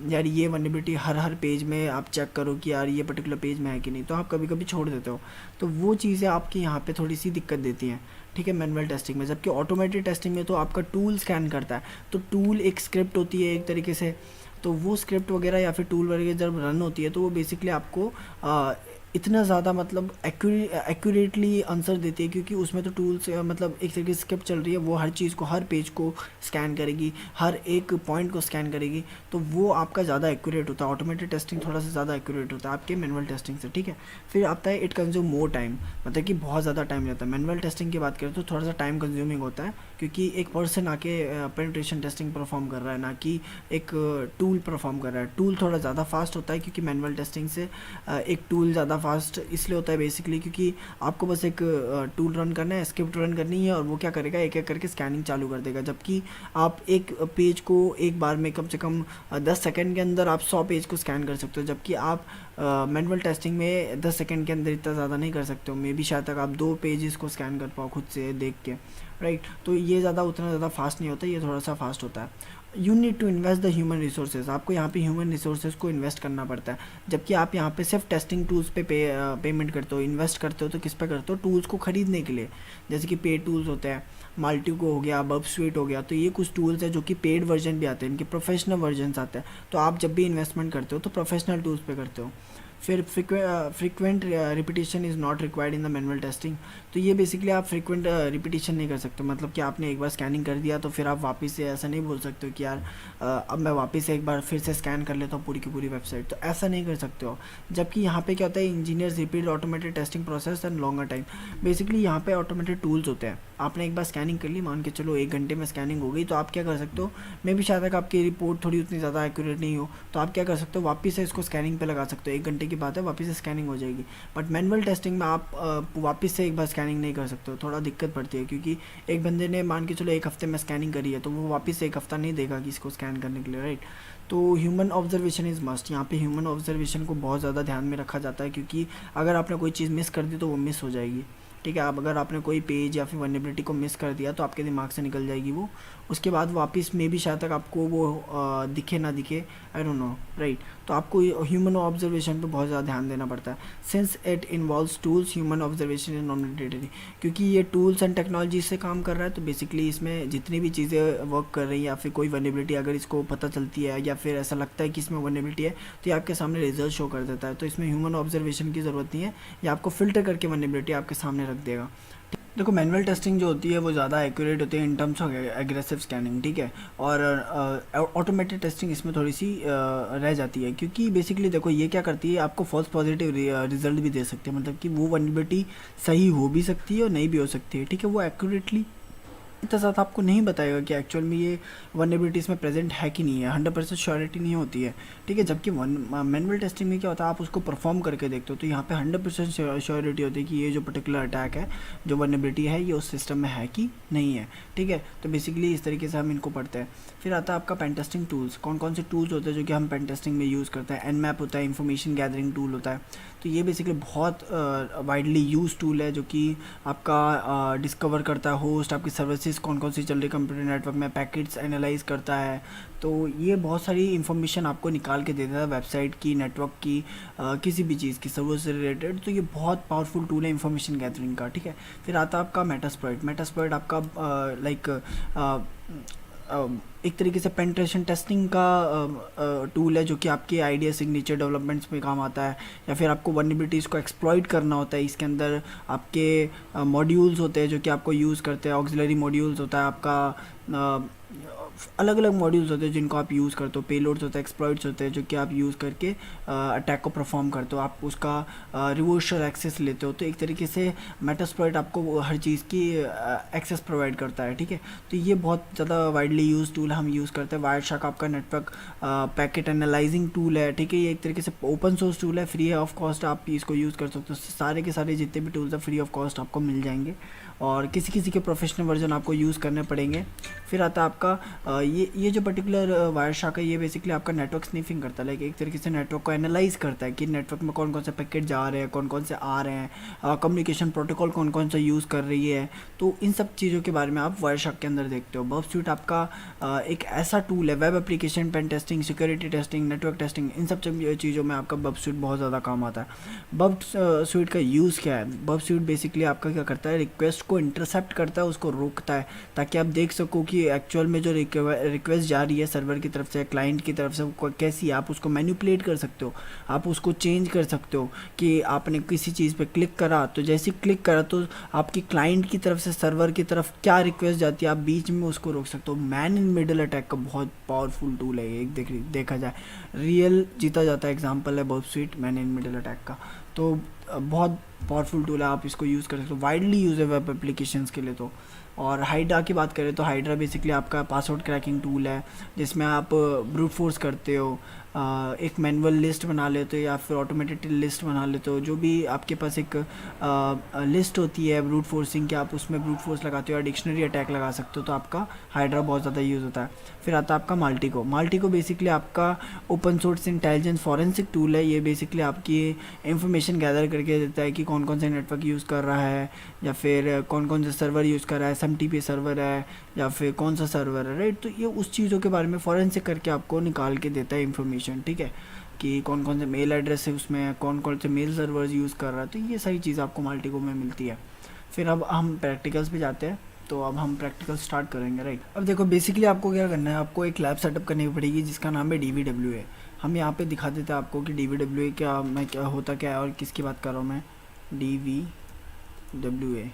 यार ये वनरेबिलिटी हर पेज में आप चेक करो कि यार ये पर्टिकुलर पेज में है कि नहीं, तो आप कभी कभी छोड़ देते हो। तो वो चीज़ें आपकी यहाँ पे थोड़ी सी दिक्कत देती हैं, ठीक है, मैनुअल टेस्टिंग में। जबकि ऑटोमेटेड टेस्टिंग में तो आपका टूल स्कैन करता है, तो टूल एक स्क्रिप्ट होती है एक तरीके से, तो वो स्क्रिप्ट वगैरह या फिर टूल वगैरह जब रन होती है तो वो बेसिकली आपको इतना ज़्यादा मतलब एक्यूरेटली आंसर देती है, क्योंकि उसमें तो टूल्स मतलब एक तरीके से स्क्रिप्ट चल रही है, वो हर चीज़ को, हर पेज को स्कैन करेगी, हर एक पॉइंट को स्कैन करेगी, तो वो आपका ज़्यादा एक्यूरेट होता है। ऑटोमेटेड टेस्टिंग थोड़ा सा ज़्यादा एक्यूरेट होता है आपके मैनुअल टेस्टिंग से, ठीक है। फिर आता है इट कंज्यूम मोर टाइम, मतलब कि बहुत ज़्यादा टाइम लेता है। मैनुअल टेस्टिंग की बात करें तो थोड़ा सा टाइम कंज्यूमिंग होता है क्योंकि एक पर्सन आके पेनिट्रेशन टेस्टिंग परफॉर्म कर रहा है, ना कि एक टूल परफॉर्म कर रहा है। टूल थोड़ा ज़्यादा फास्ट होता है क्योंकि मैनुअल टेस्टिंग से एक टूल ज़्यादा फास्ट इसलिए होता है बेसिकली क्योंकि आपको बस एक टूल रन करना है, स्क्रिप्ट रन करनी है और वो क्या करेगा, एक एक करके स्कैनिंग चालू कर देगा। जबकि आप एक पेज को एक बार में कम से कम 10 सेकंड के अंदर आप 100 पेज को स्कैन कर सकते हो, जबकि आप मैनुअल टेस्टिंग में 10 सेकंड के अंदर इतना ज़्यादा नहीं कर सकते हो। मे बी शायद तक आप 2 पेजेस को स्कैन कर पाओ खुद से देख के, राइट। तो ये ज़्यादा उतना ज़्यादा फास्ट नहीं होता, ये थोड़ा सा फास्ट होता है। You need to invest the human resources, आपको यहाँ पे ह्यूमन रिसोर्सेज को इन्वेस्ट करना पड़ता है। जबकि आप यहाँ पे सिर्फ टेस्टिंग टूल्स पे पेमेंट करते हो, इन्वेस्ट करते हो तो किस पे करते हो, टूल्स को खरीदने के लिए। जैसे कि पेड टूल्स होते हैं, माल्टिको हो गया, बब स्वीट हो गया, तो ये कुछ टूल्स हैं जो कि पेड वर्जन भी आते हैं, इनके प्रोफेशनल वर्जन आते हैं। तो आप जब भी इन्वेस्टमेंट करते हो तो प्रोफेशनल टूल्स पे करते हो। फिर frequent repetition is not required in the manual testing. तो ये बेसिकली आप फ्रीक्वेंट रिपीटिशन नहीं कर सकते, मतलब कि आपने एक बार स्कैनिंग कर दिया तो फिर आप वापस से ऐसा नहीं बोल सकते हो कि यार अब मैं वापस से एक बार फिर से स्कैन कर लेता हूँ पूरी की पूरी वेबसाइट, तो ऐसा नहीं कर सकते हो। जबकि यहाँ पे क्या होता है, engineers repeat automated testing process and longer time. Basically यहाँ पे ऑटोमेटेड टूल्स होते हैं, आपने एक बार स्कैनिंग कर ली, मान के चलो 1 घंटे में स्कैनिंग हो गई, तो आप क्या कर सकते हो, मे भी शायद तक आपकी रिपोर्ट थोड़ी उतनी ज़्यादा एक्यूरेट नहीं हो, तो आप क्या कर सकते हो, वापस से इसको स्कैनिंग पे लगा सकते हो। 1 घंटे की बात है, वापस से स्कैनिंग हो जाएगी। बट मैनुअल टेस्टिंग में आप वापस से एक बार स्कैनिंग नहीं कर सकते हो, थोड़ा दिक्कत पड़ती है। क्योंकि एक बंदे ने मान के चलो 1 हफ्ते में स्कैनिंग करी है, तो वो वापस से 1 हफ्ता नहीं देगा कि इसको स्कैन करने के लिए, राइट। तो ह्यूमन ऑब्जर्वेशन इज़ मस्ट, यहाँ पे ह्यूमन ऑब्जर्वेशन को बहुत ज़्यादा ध्यान में रखा जाता है, क्योंकि अगर आपने कोई चीज़ मिस कर दी तो वो मिस हो जाएगी, ठीक है। अब अगर आपने कोई पेज या फिर वल्नरेबिलिटी को मिस कर दिया तो आपके दिमाग से निकल जाएगी वो, उसके बाद वापस में भी शायद तक आपको वो दिखे ना दिखे, आई डोंट नो, राइट। तो आपको ह्यूमन ऑब्जर्वेशन पे बहुत ज़्यादा ध्यान देना पड़ता है। Since it involves tools, human observation is non mandatory. क्योंकि ये टूल्स एंड टेक्नोलॉजी से काम कर रहा है, तो बेसिकली इसमें जितनी भी चीज़ें वर्क कर रही हैं या फिर कोई वल्नरेबिलिटी अगर इसको पता चलती है या फिर ऐसा लगता है कि इसमें वल्नरेबिलिटी है, तो ये आपके सामने रिजल्ट शो कर देता है। तो इसमें ह्यूमन ऑब्जर्वेशन की ज़रूरत नहीं है, ये आपको फ़िल्टर करके वल्नरेबिलिटी आपके सामने रख देगा। देखो मैनुअल टेस्टिंग जो होती है वो ज़्यादा एक्यूरेट होती है in terms of aggressive scanning, ठीक है। और ऑटोमेटेड टेस्टिंग इसमें थोड़ी सी रह जाती है, क्योंकि बेसिकली देखो ये क्या करती है, आपको फॉल्स पॉजिटिव रिजल्ट भी दे सकती है, मतलब कि वो वल्नरेबिलिटी सही हो भी सकती है और नहीं भी हो सकती है, ठीक है। वो एक्यूरेटली इतना ज़्यादा आपको नहीं बताएगा कि एक्चुअल में ये वल्नरेबिलिटी इसमें प्रेजेंट है कि नहीं है, 100% श्योरिटी नहीं होती है, ठीक है। जबकि मैनुअल टेस्टिंग में क्या होता है, आप उसको परफॉर्म करके देखते हो, तो यहाँ पे 100% श्योरिटी होती है कि ये जो पर्टिकुलर अटैक है, जो वल्नरेबिलिटी है, ये उस सिस्टम में है कि नहीं है, ठीक है। तो बेसिकली इस तरीके से हम इनको पढ़ते हैं। फिर आता है आपका पेन टेस्टिंग टूल्स, कौन कौन से टूल्स होते हैं जो कि हम पेन टेस्टिंग में यूज़ करते हैं। एनमैप होता है, इन्फॉर्मेशन गैदरिंग टूल होता है, तो ये बेसिकली बहुत वाइडली यूज टूल है जो कि आपका डिस्कवर करता है होस्ट, आपकी सर्विसेज कौन कौन सी चल रही कंप्यूटर नेटवर्क में, पैकेट्स एनालाइज करता है। तो ये बहुत सारी इन्फॉर्मेशन आपको निकाल के देता है वेबसाइट की, नेटवर्क की, किसी भी चीज़ की सर्वर से रिलेटेड। तो ये बहुत पावरफुल टूल है इन्फॉर्मेशन गैदरिंग का, ठीक है। फिर आता है आपका मेटास्प्लॉइट। मेटास्प्लॉइट आपका एक तरीके से पेनिट्रेशन टेस्टिंग का टूल है जो कि आपके आइडिया सिग्नेचर डेवलपमेंट्स में काम आता है, या फिर आपको वल्नरेबिलिटीज़ को एक्सप्लॉइट करना होता है। इसके अंदर आपके मॉड्यूल्स होते हैं जो कि आपको यूज़ करते हैं, ऑक्सिलरी मॉड्यूल्स होता है आपका, अलग अलग मॉड्यूल्स होते हैं जिनको आप यूज़ करते हो, पेलोड्स होते हैं, एक्सप्लॉइट्स होते हैं जो कि आप यूज़ करके अटैक को परफॉर्म करते हो, आप उसका रिवर्सल एक्सेस लेते हो। तो एक तरीके से मेटास्प्लॉइट आपको हर चीज़ की एक्सेस प्रोवाइड करता है, ठीक है। तो ये बहुत ज़्यादा वाइडली यूज टूल हम यूज़ करते हैं। वायरशार्क आपका नेटवर्क पैकेट एनालाइजिंग टूल है, ठीक है। ये एक तरीके से ओपन सोर्स टूल है, फ्री है ऑफ कॉस्ट, आप इसको यूज़ कर सकते हो। सारे के सारे जितने भी टूल्स हैं फ्री ऑफ कॉस्ट आपको मिल जाएंगे, और किसी किसी के प्रोफेशनल वर्जन आपको यूज़ करने पड़ेंगे। फिर आता है आपका ये जो पर्टिकुलर वायरशार्क है, ये बेसिकली आपका नेटवर्क स्निफिंग करता है, लाइक एक तरीके से नेटवर्क को एनालाइज करता है कि नेटवर्क में कौन कौन से पैकेट जा रहे हैं, कौन कौन से आ रहे हैं, कम्युनिकेशन प्रोटोकॉल कौन कौन सा यूज़ कर रही है। तो इन सब चीज़ों के बारे में आप वायरशार्क के अंदर देखते हो। बब स्वीट आपका एक ऐसा टूल है, web application pen testing, security testing, network testing, इन सब चीज़ों में आपका बब स्वीट बहुत ज़्यादा काम आता है। बब स्वीट का यूज़ क्या है, बब स्वीट बेसिकली आपका क्या करता है, रिक्वेस्ट को इंटरसेप्ट करता है, उसको रोकता है, ताकि आप देख सको कि एक्चुअल में जो रिक्वेस्ट जा रही है सर्वर की तरफ से, क्लाइंट की तरफ से, कैसी आप उसको मैनिपुलेट कर सकते हो, आप उसको चेंज कर सकते हो। कि आपने किसी चीज़ पे क्लिक करा, तो जैसे क्लिक करा तो आपकी क्लाइंट की तरफ से सर्वर की तरफ क्या रिक्वेस्ट जाती है, आप बीच में उसको रोक सकते हो। मैन इन मिडल अटैक का बहुत पावरफुल टूल है एक, देखा जाए रियल जीता जाता है एग्जाम्पल है बब sweet man in middle attack का। तो बहुत पावरफुल टूल है, आप इसको यूज़ कर सकते हो, वाइडली यूज़ है वेब एप्लीकेशंस के लिए। तो और हाइड्रा की बात करें तो हाइड्रा बेसिकली आपका पासवर्ड क्रैकिंग टूल है, जिसमें आप ब्रूट फोर्स करते हो, एक मैनुअल लिस्ट बना लेते हो या फिर ऑटोमेटेड लिस्ट बना लेते हो। जो भी आपके पास एक लिस्ट होती है ब्रूट फोर्सिंग की, आप उसमें ब्रूट फोर्स लगाते हो या डिक्शनरी अटैक लगा सकते हो, तो आपका हाइड्रा बहुत ज़्यादा यूज़ होता है। फिर आता है आपका माल्टिको। माल्टिको बेसिकली आपका open source intelligence forensic tool है। ये बेसिकली आपकी इंफॉर्मेशन गैदर करके देता है कि कौन कौन से नेटवर्क यूज़ कर रहा है, या फिर कौन कौन से सर्वर यूज़ कर रहा है, SMTP सर्वर है या फिर कौन सा सर्वर है, राइट। तो ये उस चीज़ों के बारे में फॉरेंसिक करके आपको निकाल के देता है इन्फॉर्मेशन, ठीक है, कि कौन कौन से मेल एड्रेस है उसमें, कौन कौन से मेल सर्वर्स यूज़ कर रहा है। तो ये सारी चीज़ आपको माल्टिको में मिलती है। फिर अब हम प्रैक्टिकल्स पे जाते हैं। तो अब हम प्रैक्टिकल स्टार्ट करेंगे, राइट। अब देखो बेसिकली आपको क्या करना है, आपको एक लैब सेटअप करनी पड़ेगी जिसका नाम है DVWA। हम यहाँ पे दिखा देते हैं आपको कि DVWA क्या होता क्या है और किसकी बात कर रहा हूँ मैं। DVWA,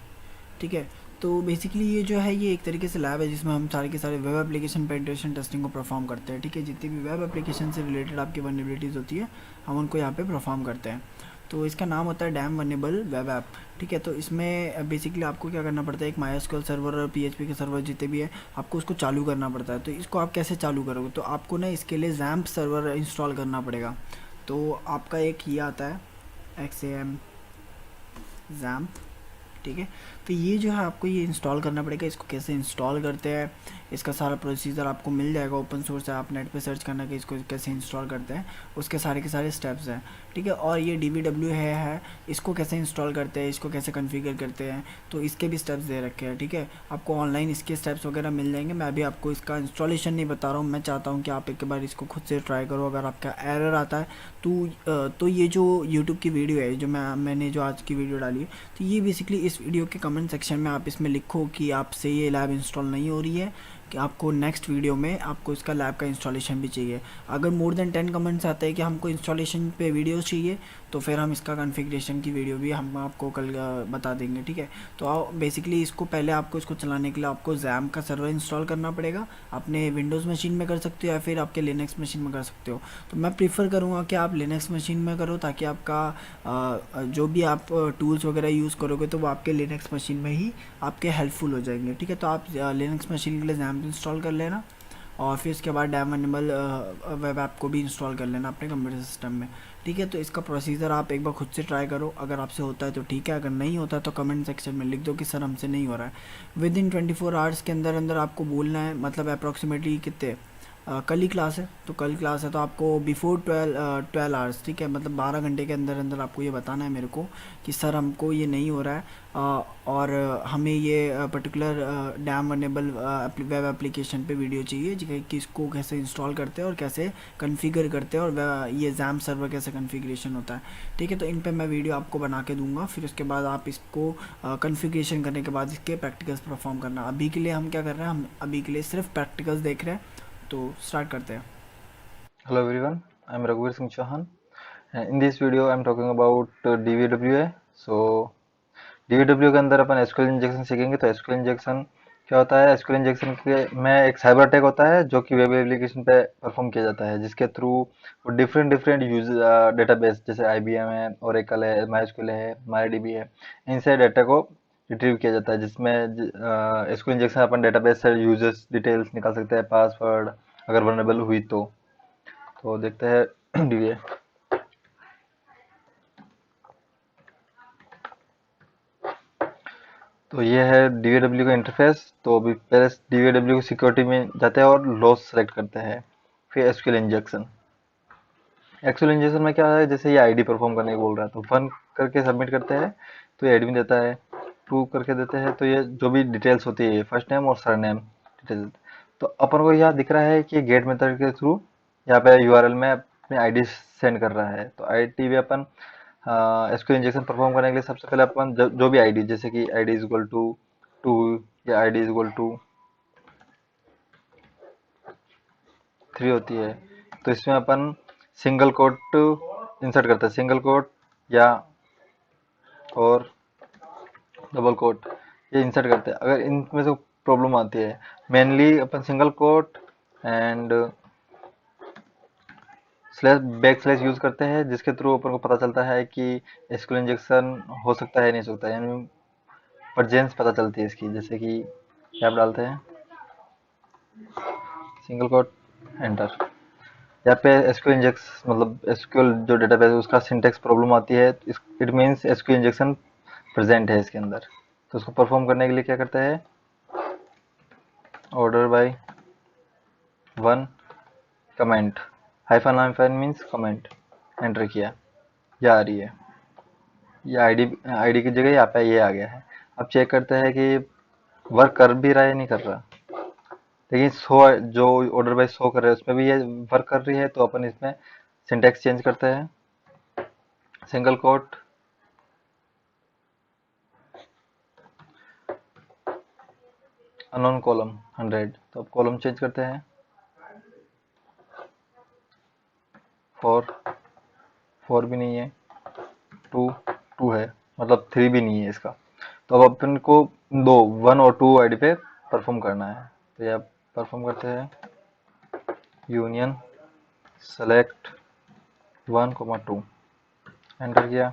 ठीक है। तो बेसिकली ये जो है ये एक तरीके से लैब है जिसमें हम सारे के सारे वेब एप्लीकेशन पेनिट्रेशन टेस्टिंग को परफॉर्म करते हैं, ठीक है। जितनी भी वेब एप्लीकेशन से रिलेटेड आपकी वल्नरेबिलिटीज़ होती है हम उनको यहाँ पे परफॉर्म करते हैं। तो इसका नाम होता है डैम वल्नरेबल वेब ऐप, ठीक है। तो इसमें बेसिकली आपको क्या करना पड़ता है, एक MySQL सर्वर और PHP के सर्वर जितने भी है आपको उसको चालू करना पड़ता है। तो इसको आप कैसे चालू करोगे, तो आपको ना इसके लिए XAMPP सर्वर इंस्टॉल करना पड़ेगा। तो आपका एक ये आता है XAMPP, XAMPP, ठीक है। तो ये जो है आपको ये इंस्टॉल करना पड़ेगा। इसको कैसे इंस्टॉल करते हैं, इसका सारा प्रोसीजर आपको मिल जाएगा, ओपन सोर्स है, आप नेट पे सर्च करना कि इसको कैसे इंस्टॉल करते हैं, उसके सारे के सारे स्टेप्स हैं, ठीक है। और ये DVWA है, इसको कैसे इंस्टॉल करते हैं, इसको कैसे कन्फिगर करते हैं, तो इसके भी स्टेप्स दे रखे हैं, ठीक है। आपको ऑनलाइन इसके स्टेप्स वगैरह मिल जाएंगे। मैं अभी आपको इसका इंस्टॉलेशन नहीं बता रहा हूँ, मैं चाहता हूँ कि आप एक बार इसको खुद से ट्राई करो। अगर आपका एरर आता है तो ये जो यूट्यूब की वीडियो है, जो मैंने जो आज की वीडियो डाली है, तो ये बेसिकली इस वीडियो के कमेंट सेक्शन में आप इसमें लिखो कि आपसे ये लैब इंस्टॉल नहीं हो रही है, कि आपको नेक्स्ट वीडियो में आपको इसका लैब का इंस्टॉलेशन भी चाहिए। अगर मोर देन 10 कमेंट्स आते हैं कि हमको इंस्टॉलेशन पे वीडियो चाहिए, तो फिर हम इसका कॉन्फ़िगरेशन की वीडियो भी हम आपको कल बता देंगे, ठीक है। तो आओ बेसिकली इसको पहले आपको इसको चलाने के लिए आपको XAMPP का सर्वर इंस्टॉल करना पड़ेगा। अपने विंडोज़ मशीन में कर सकते हो या फिर आपके लिनक्स मशीन में कर सकते हो। तो मैं प्रीफर करूँगा कि आप लिनक्स मशीन में करो, ताकि आपका जो भी आप टूल्स वगैरह यूज़ करोगे तो वो आपके लिनक्स मशीन में ही आपके हेल्पफुल हो जाएंगे, ठीक है। तो आप लिनक्स मशीन के लिए XAMPP इंस्टॉल कर लेना और फिर इसके बाद डैम वल्नरेबल वेब ऐप को भी इंस्टॉल कर लेना अपने कंप्यूटर सिस्टम में, ठीक है। तो इसका प्रोसीजर आप एक बार खुद से ट्राई करो। अगर आपसे होता है तो ठीक है, अगर नहीं होता तो कमेंट सेक्शन में लिख दो कि सर हमसे नहीं हो रहा है। विदिन 24 आवर्स के अंदर अंदर आपको बोलना है, मतलब अप्रॉक्सीमेटली कितने कल ही क्लास है, तो कल क्लास है तो आपको बिफोर 12 आवर्स, ठीक है, मतलब 12 घंटे के अंदर अंदर आपको ये बताना है मेरे को कि सर हमको ये नहीं हो रहा है, और हमें ये particular dam vulnerable web application पे वीडियो चाहिए कि इसको कैसे इंस्टॉल करते हैं और कैसे कन्फिगर करते हैं, और ये XAMPP सर्वर कैसे कन्फिग्रेशन होता है, ठीक है। तो इन पे मैं वीडियो आपको बना के दूंगा। फिर उसके बाद आप इसको कन्फिग्रेशन करने के बाद इसके प्रैक्टिकल्स परफॉर्म करना। अभी के लिए हम क्या कर रहे हैं, हम अभी के लिए सिर्फ प्रैक्टिकल्स देख रहे हैं। तो स्टार्ट करते हैं। Hello everyone, I am Raghuveer Singh Chauhan. In this video I am talking about DVWA. So DVWA के अंदर अपन SQL इंजेक्शन सीखेंगे। तो SQL इंजेक्शन क्या होता है? SQL इंजेक्शन के में एक साइबर अटैक होता है जो कि वेब एप्लीकेशन पे परफॉर्म किया जाता है, जिसके थ्रू वो डिफरेंट डिफरेंट यूज डेटाबेस जैसे IBM है, Oracle है, MySQL है, MariaDB है, इनसे डाटा को रिट्रीव किया जाता है, जिसमें SQL इंजेक्शन अपन डेटाबेस से यूजर्स डिटेल्स निकाल सकते हैं, पासवर्ड अगर वनरेबल हुई तो देखते हैं डीवीए। तो ये है डीवीडब्ल्यू का इंटरफेस। तो अभी पहले डीवीडब्ल्यू की सिक्योरिटी में जाते हैं और लॉस सेलेक्ट करते हैं, फिर एसक्यूएल इंजेक्शन। एसक्यूएल इंजेक्शन में क्या है, जैसे ये आईडी परफॉर्म करने को बोल रहा है तो 1 करके सबमिट करते हैं तो ये एडमिन देता है, 2 करके देते हैं तो ये जो भी डिटेल्स होती है फर्स्ट नेम और सरनेम डिटेल। तो अपन को यहाँ दिख रहा है कि गेट मेथड के थ्रू यहाँ पे यूआरएल में अपनी आईडी सेंड कर रहा है। तो आईडी भी अपन एसक्यूएल इंजेक्शन परफॉर्म करने के लिए सबसे पहले अपन जो भी आईडी, जैसे कि आईडी इज इक्वल टू 2 या आईडी इज इक्वल टू 3 होती है, तो इसमें अपन सिंगल कोट इंसर्ट करते हैं, सिंगल कोट या और डबल कोट ये इंसर्ट करते हैं। अगर इनमें से प्रॉब्लम आती है, mainly upon single quote and slash back slash use करते हैं, जिसके थ्रू अपन को पता चलता है कि एसक्यूएल इंजेक्शन हो सकता है नहीं हो सकता है, यानी परजेंस पता चलती है इसकी। जैसे कि क्या आप डालते हैं, सिंगल कोट, एंटर। यहाँ पे एसक्यूएल इंजेक्शन मतलब एसक्यूएल जो डेटाबेस है उसका सिंटेक्स प्रॉब्लम आती है, it means SQL injection present है इसके अंदर। तो उसको परफॉर्म करने के लिए क्या करते हैं, order by one comment, hyphen means comment, enter किया, ये आ रही है, ये आईडी की जगह यहाँ पे ये आ गया है। अब चेक करते हैं कि वर्क कर भी रहा है नहीं कर रहा। लेकिन शो जो ऑर्डर बाय शो कर रहे हैं उसमें भी ये वर्क कर रही है, तो अपन इसमें सिंटेक्स चेंज करते हैं, सिंगल कोट अननोन कॉलम 100। तो अब कॉलम चेंज करते हैं, 4 भी नहीं है, 2 है, मतलब 3 भी नहीं है इसका। तो अब अपन को 1 और 2 आईडी पे परफॉर्म करना है। तो ये परफॉर्म करते हैं, यूनियन सेलेक्ट 1, 2, एंटर किया।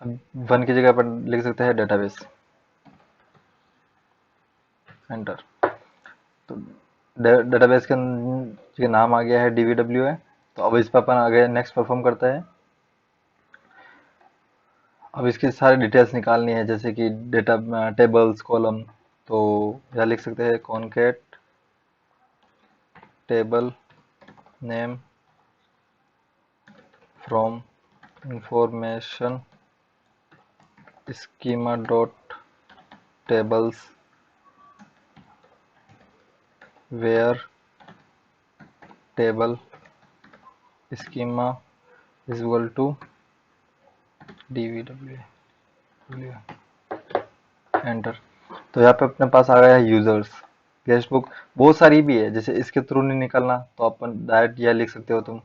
अब 1 की जगह पर लिख सकते हैं डेटाबेस, एंटर। तो डेटाबेस के नाम आ गया है डीवीडब्ल्यू है। तो अब इस पर अपन आगे नेक्स्ट परफॉर्म करते हैं। अब इसकी सारी डिटेल्स निकालनी है, जैसे कि डेटा टेबल्स कॉलम। तो यह लिख सकते हैं concat table name from information schema dot tables where table schema is equal to DVW, enter. तो यहाँ पे अपने पास आ गया है यूजर्स गेस्ट बुक। बहुत सारी भी है, जैसे इसके थ्रू नहीं निकलना तो अपन डायरेक्ट यह लिख सकते हो तुम,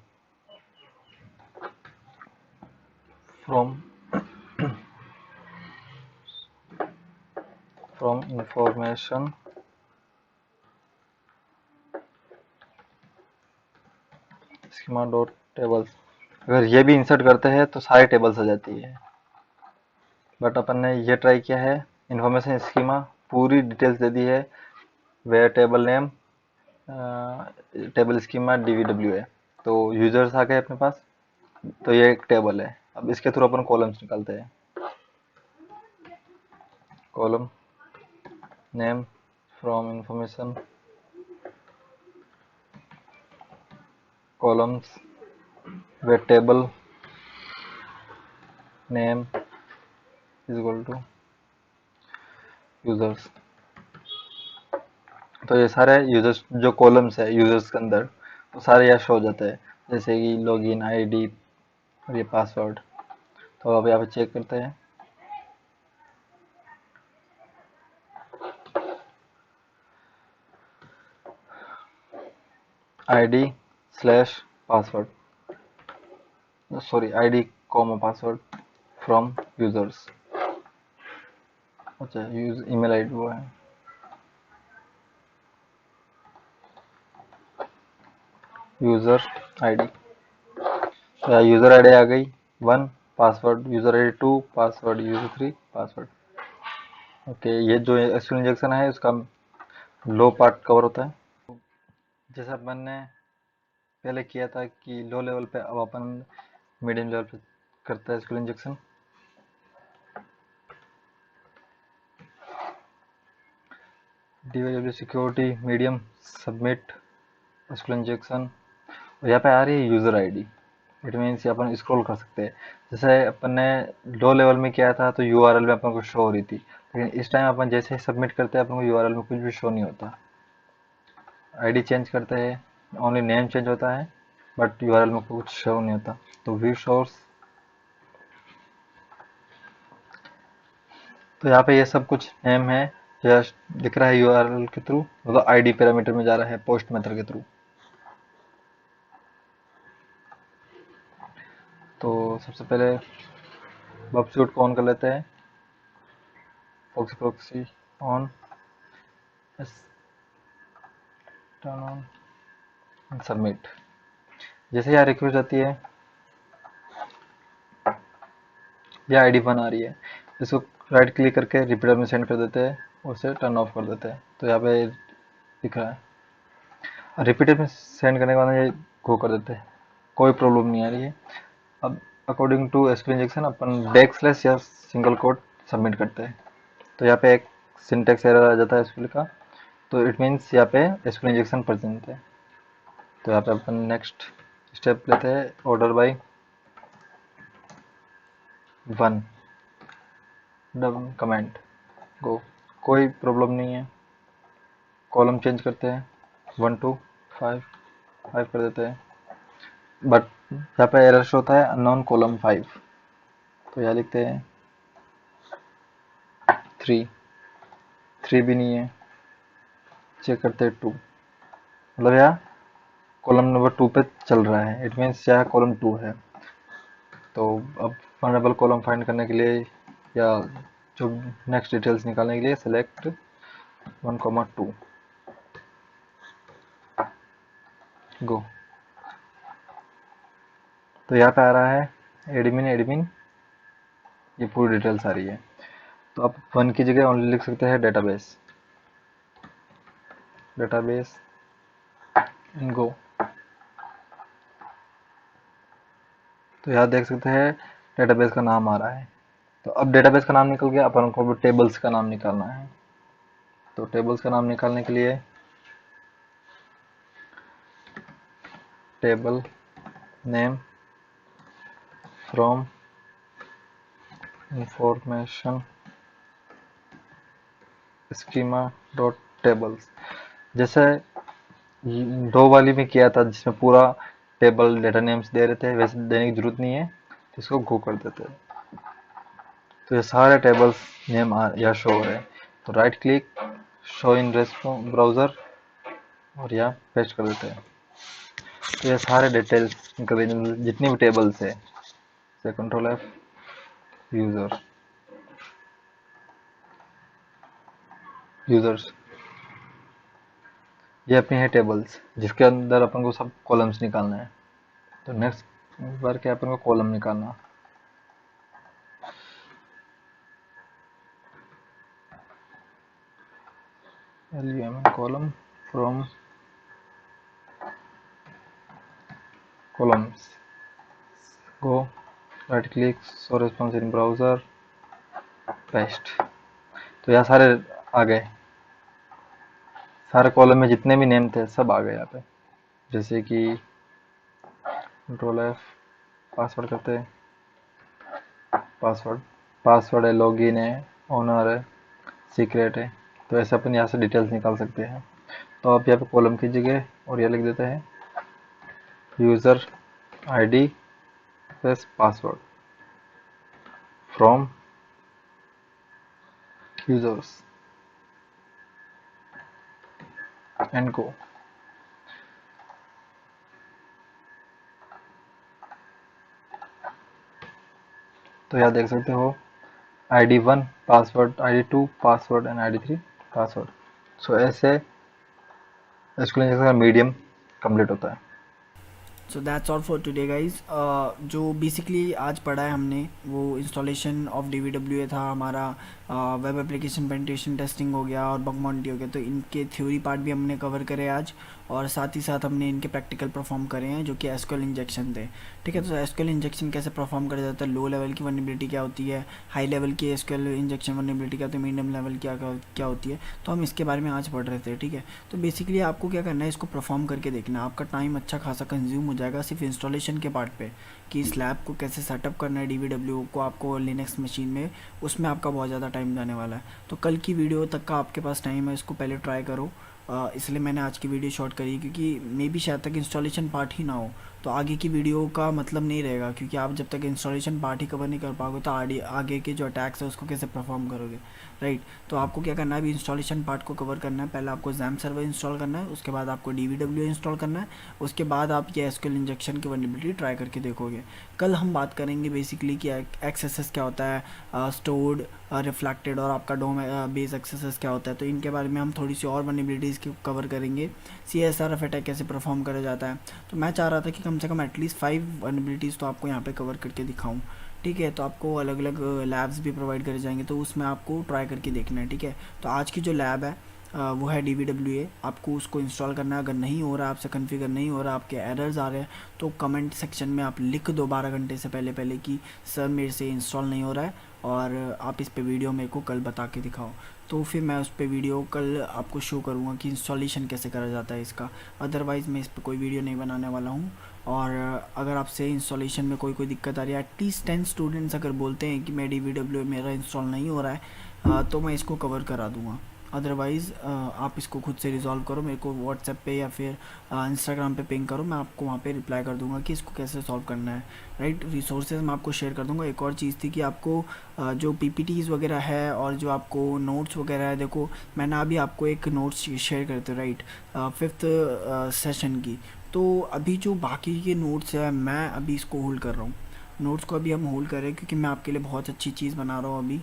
from information schema dot tables. अगर ये भी इंसर्ट करते हैं तो सारे टेबल्स आ जाती है, बट अपन ने ये ट्राई किया है इंफॉर्मेशन स्कीमा, पूरी डिटेल्स दे दी है, where table name table schema DVW है। तो यूजर्स आ गए अपने पास, तो ये एक टेबल है। अब इसके थ्रू अपन कॉलम्स निकालते हैं, column name from information columns where table name is equal to users. तो ये सारे यूजर्स जो कॉलम्स है यूजर्स के अंदर वो सारे यहाँ शो हो जाते हैं, जैसे कि लॉगिन आईडी और ये पासवर्ड। तो अब यहाँ पे चेक करते हैं, ID slash password, sorry ID comma password from users. अच्छा यूज ईमेल आईडी वो है, यूजर आईडी। तो यूजर आईडी आ गई 1 password, user ID 2 password, user 3 password. Okay, ये जो एसक्यूएल इंजेक्शन है उसका लो पार्ट कवर होता है। जैसा अपन ने पहले किया था कि लो लेवल पे, अब अपन मीडियम लेवल पे करता है SQL injection. DOW security medium submit SQL injection. और यहाँ पे आ रही है यूजर आईडी, इट मीन्स अपन स्क्रॉल कर सकते हैं। जैसे अपन ने लो लेवल में किया था तो यूआरएल में अपन को शो हो रही थी, लेकिन इस टाइम अपन जैसे ही सबमिट करते हैं अपन को यूआरएल में कुछ भी शो नहीं होता। आईडी चेंज करते हैं, ओनली नेम चेंज होता है, बट यूआरएल में कुछ शो नहीं होता। तो व्यू सोर्स, तो यहाँ पे ये सब कुछ नेम है, जस्ट दिख रहा है यूआरएल के थ्रू, मतलब आईडी पैरामीटर में जा रहा है पोस्ट मेथड के थ्रू। तो सबसे पहले बब सूट को ऑन कर लेते हैं, foxy proxy on, turn on, submit. जैसे यहाँ रिक्वेस्ट आती है, यह आईडी 1 आ रही है, इसको राइट क्लिक करके रिपीटर में सेंड कर देते हैं, उसे टर्न ऑफ कर देते हैं। तो यहाँ पे दिख रहा है, रिपीटेड में सेंड करने के बाद ये गो कर देते हैं, कोई प्रॉब्लम नहीं आ रही है। अब अकॉर्डिंग टू एसक्यूएल इंजेक्शन अपन बैक स्लैश या सिंगल कोट सबमिट करते हैं। तो यहाँ पे एक सिंटेक्स एरर आ जाता है एसक्यूएल का, तो इट मीन्स यहाँ पे एसक्यूएल इंजेक्शन प्रेजेंट है। तो यहाँ पे अपन नेक्स्ट स्टेप लेते हैं, ऑर्डर बाय 1 डन कमेंट गो, कोई प्रॉब्लम नहीं है। कॉलम चेंज करते हैं 1 to 5 कर देते हैं, बट यहाँ पे एरर शो होता है अननोन कॉलम 5। तो यहाँ लिखते हैं 3 भी नहीं है, चेक करते हैं 2, मतलब यहाँ कॉलम नंबर 2 पे चल रहा है, इट मीन्स यहाँ कॉलम 2 है। तो अब वनरेबल कॉलम फाइंड करने के लिए या जो नेक्स्ट डिटेल्स निकालने के लिए सेलेक्ट 1, 2 गो। तो यहाँ पे आ रहा है एडमिन, ये पूरी डिटेल्स आ रही है। तो आप 1 की जगह ओनली लिख सकते हैं डेटाबेस गो। तो यहाँ देख सकते हैं डेटाबेस का नाम आ रहा है। तो अब डेटाबेस का नाम निकल गया, अपन को भी टेबल्स का नाम निकालना है। तो टेबल्स का नाम निकालने के लिए table name from information schema dot tables, जैसे दो वाली में किया था जिसमें पूरा टेबल डेटा नेम्स दे रहे थे, वैसे देने की जरूरत नहीं है, तो इसको गो कर देते हैं। तो ये सारे टेबल्स नेम यहाँ शो हो रहे हैं। तो right click show in response browser और यहाँ पेस्ट कर देते हैं। तो ये सारे डिटेल्स जितनी भी टेबल्स है, से कंट्रोल F यूजर्स, ये अपनी है टेबल्स जिसके अंदर अपन को सब कॉलम्स निकालना है। तो नेक्स्ट बार क्या अपन को कॉलम निकालना, column from columns go, right click show response in browser paste. तो यहाँ सारे आ गए, सारे कॉलम में जितने भी नेम थे सब आ गए यहाँ पे। जैसे कि कंट्रोल F पासवर्ड करते हैं, पासवर्ड है, लॉगिन है, ओनर है, सीक्रेट है। तो ऐसे अपन यहाँ से डिटेल्स निकाल सकते हैं। तो आप यहाँ पे कॉलम की जगह और यह लिख देते हैं user ID plus password from users and go. तो यहाँ देख सकते हो ID1 password, ID2 password and ID3 password. So ऐसे एसक्यूएल इंजेक्शन का मीडियम कंप्लीट होता है। So that's all for today guys. जो बेसिकली आज पढ़ा है हमने वो इंस्टॉलेशन ऑफ DVWA था हमारा, वेब एप्लीकेशन पेनिट्रेशन टेस्टिंग हो गया और बग बाउंटी हो गया। तो इनके थ्योरी पार्ट भी हमने कवर करे आज, और साथ ही साथ हमने इनके प्रैक्टिकल परफॉर्म करे हैं जो कि एसक्यूएल इंजेक्शन थे। ठीक है, तो एसक्यूएल इंजेक्शन कैसे परफॉर्म करा जाता है, लो लेवल की वनरेबिलिटी क्या होती है, हाई लेवल की एसक्यूएल इंजेक्शन वनरेबिलिटी क्या होती है, मीडियम लेवल क्या होती है, तो हम इसके बारे में आज पढ़ रहे थे। ठीक है, तो बेसिकली आपको क्या करना है, इसको परफॉर्म करके देखना है। आपका टाइम अच्छा खासा कंज्यूम हो जाएगा सिर्फ इंस्टॉलेशन के पार्ट पे, कि इस लैब को कैसे सेटअप करना है DVWA को आपको लिनक्स मशीन में, उसमें आपका बहुत ज़्यादा टाइम जाने वाला है। तो कल की वीडियो तक का आपके पास टाइम है, इसको पहले ट्राई करो। इसलिए मैंने आज की वीडियो शॉर्ट करी, क्योंकि मे बी शायद तक इंस्टॉलेशन पार्ट ही ना हो, तो आगे की वीडियो का मतलब नहीं रहेगा, क्योंकि आप जब तक इंस्टॉलेशन पार्ट ही कवर नहीं कर पाओगे तो आगे के जो अटैक्स है उसको कैसे परफॉर्म करोगे, राइट। तो आपको क्या करना है, अभी इंस्टॉलेशन पार्ट को कवर करना है। पहले आपको XAMPP सर्वर इंस्टॉल करना है, उसके बाद आपको DVWA इंस्टॉल करना है, उसके बाद आप ये एसक्यूएल इंजेक्शन की वनरेबिलिटी ट्राई करके देखोगे। कल हम बात करेंगे बेसिकली कि XSS क्या होता है, स्टोर्ड, रिफ्लेक्टेड और आपका डोम बेस XSS क्या होता है। तो इनके बारे में हम थोड़ी सी और वनरेबिलिटीज़ की कवर करेंगे। CSRF अटैक कैसे परफॉर्म करा जाता है। तो मैं चाह रहा था कि कम से कम एटलीस्ट 5 वनरेबिलिटीज़ तो आपको यहाँ पे कवर करके दिखाऊँ। ठीक है। तो आपको अलग अलग लैब्स भी प्रोवाइड करे जाएंगे, तो उसमें आपको ट्राई करके देखना है, ठीक है। तो आज की जो लैब है वो है DVWA। आपको उसको इंस्टॉल करना है। अगर नहीं हो रहा, आपसे कॉन्फ़िगर नहीं हो रहा, आपके एरर्स आ रहे हैं, तो कमेंट सेक्शन में आप लिख दो 12 घंटे से पहले पहले कि सर मेरे से इंस्टॉल नहीं हो रहा है, और आप इस पे वीडियो मेरे को कल बता के दिखाओ। तो फिर मैं उस पे वीडियो कल आपको शो करूँगा कि इंस्टॉलेशन कैसे करा जाता है इसका। अदरवाइज़ मैं इस पे कोई वीडियो नहीं बनाने वाला हूँ। और अगर आपसे इंस्टॉलेशन में कोई दिक्कत आ रही है, एटलीस्ट 10 स्टूडेंट्स अगर बोलते हैं कि मैं DVWA मेरा इंस्टॉल नहीं हो रहा है, तो मैं इसको कवर करा दूँगा। अदरवाइज़ आप इसको खुद से रिज़ॉल्व करो, मेरे को व्हाट्सएप पे या फिर इंस्टाग्राम पे पिंग करो, मैं आपको वहाँ पे रिप्लाई कर दूँगा कि इसको कैसे सॉल्व करना है, राइट। रिसोर्सेज मैं आपको शेयर कर दूँगा। एक और चीज़ थी कि आपको जो PPTs वगैरह है और जो आपको नोट्स वगैरह है, देखो मैंने अभी आपको एक नोट्स शेयर करते राइट 5th सेशन की। तो अभी जो बाकी के नोट्स है मैं अभी इसको होल्ड कर रहा हूँ। नोट्स को अभी हम होल्ड कर रहे हैं क्योंकि मैं आपके लिए बहुत अच्छी चीज़ बना रहा हूँ अभी।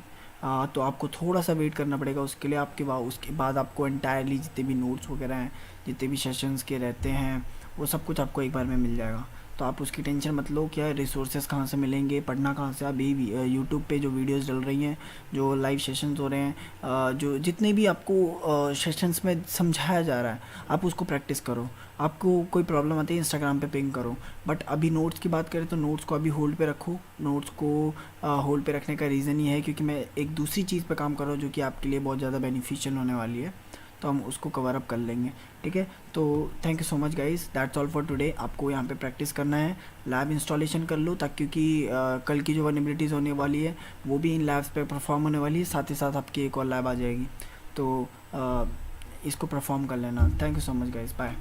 तो आपको थोड़ा सा वेट करना पड़ेगा उसके लिए। उसके बाद आपको एंटायरली जितने भी नोट्स वगैरह हैं, जितने भी सेशंस के रहते हैं, वो सब कुछ आपको एक बार में मिल जाएगा। तो आप उसकी टेंशन मत लो। क्या रिसोर्सेज कहाँ से मिलेंगे, पढ़ना कहाँ से। अभी भी यूट्यूब पे जो वीडियोस डल रही हैं, जो लाइव सेशंस हो रहे हैं, जो जितने भी आपको सेशंस में समझाया जा रहा है, आप उसको प्रैक्टिस करो। आपको कोई प्रॉब्लम आती है इंस्टाग्राम पे पिंग करो। बट अभी नोट्स की बात करें तो नोट्स को अभी होल्ड पे रखो। नोट्स को होल्ड पे रखने का रीज़न ये है क्योंकि मैं एक दूसरी चीज़ पे काम कर रहा हूँ जो कि आपके लिए बहुत ज़्यादा बेनिफिशियल होने वाली है, तो हम उसको कवर अप कर लेंगे, ठीक है। तो thank you so much guys, that's all for today. आपको यहाँ पे प्रैक्टिस करना है, लैब इंस्टॉलेशन कर लो ताकि, क्योंकि कल की जो वल्नरेबिलिटीज़ होने वाली है वो भी इन लैब्स पे परफॉर्म होने वाली है। साथ ही साथ आपकी एक और लैब आ जाएगी, तो इसको परफॉर्म कर लेना। Thank you so much guys, bye.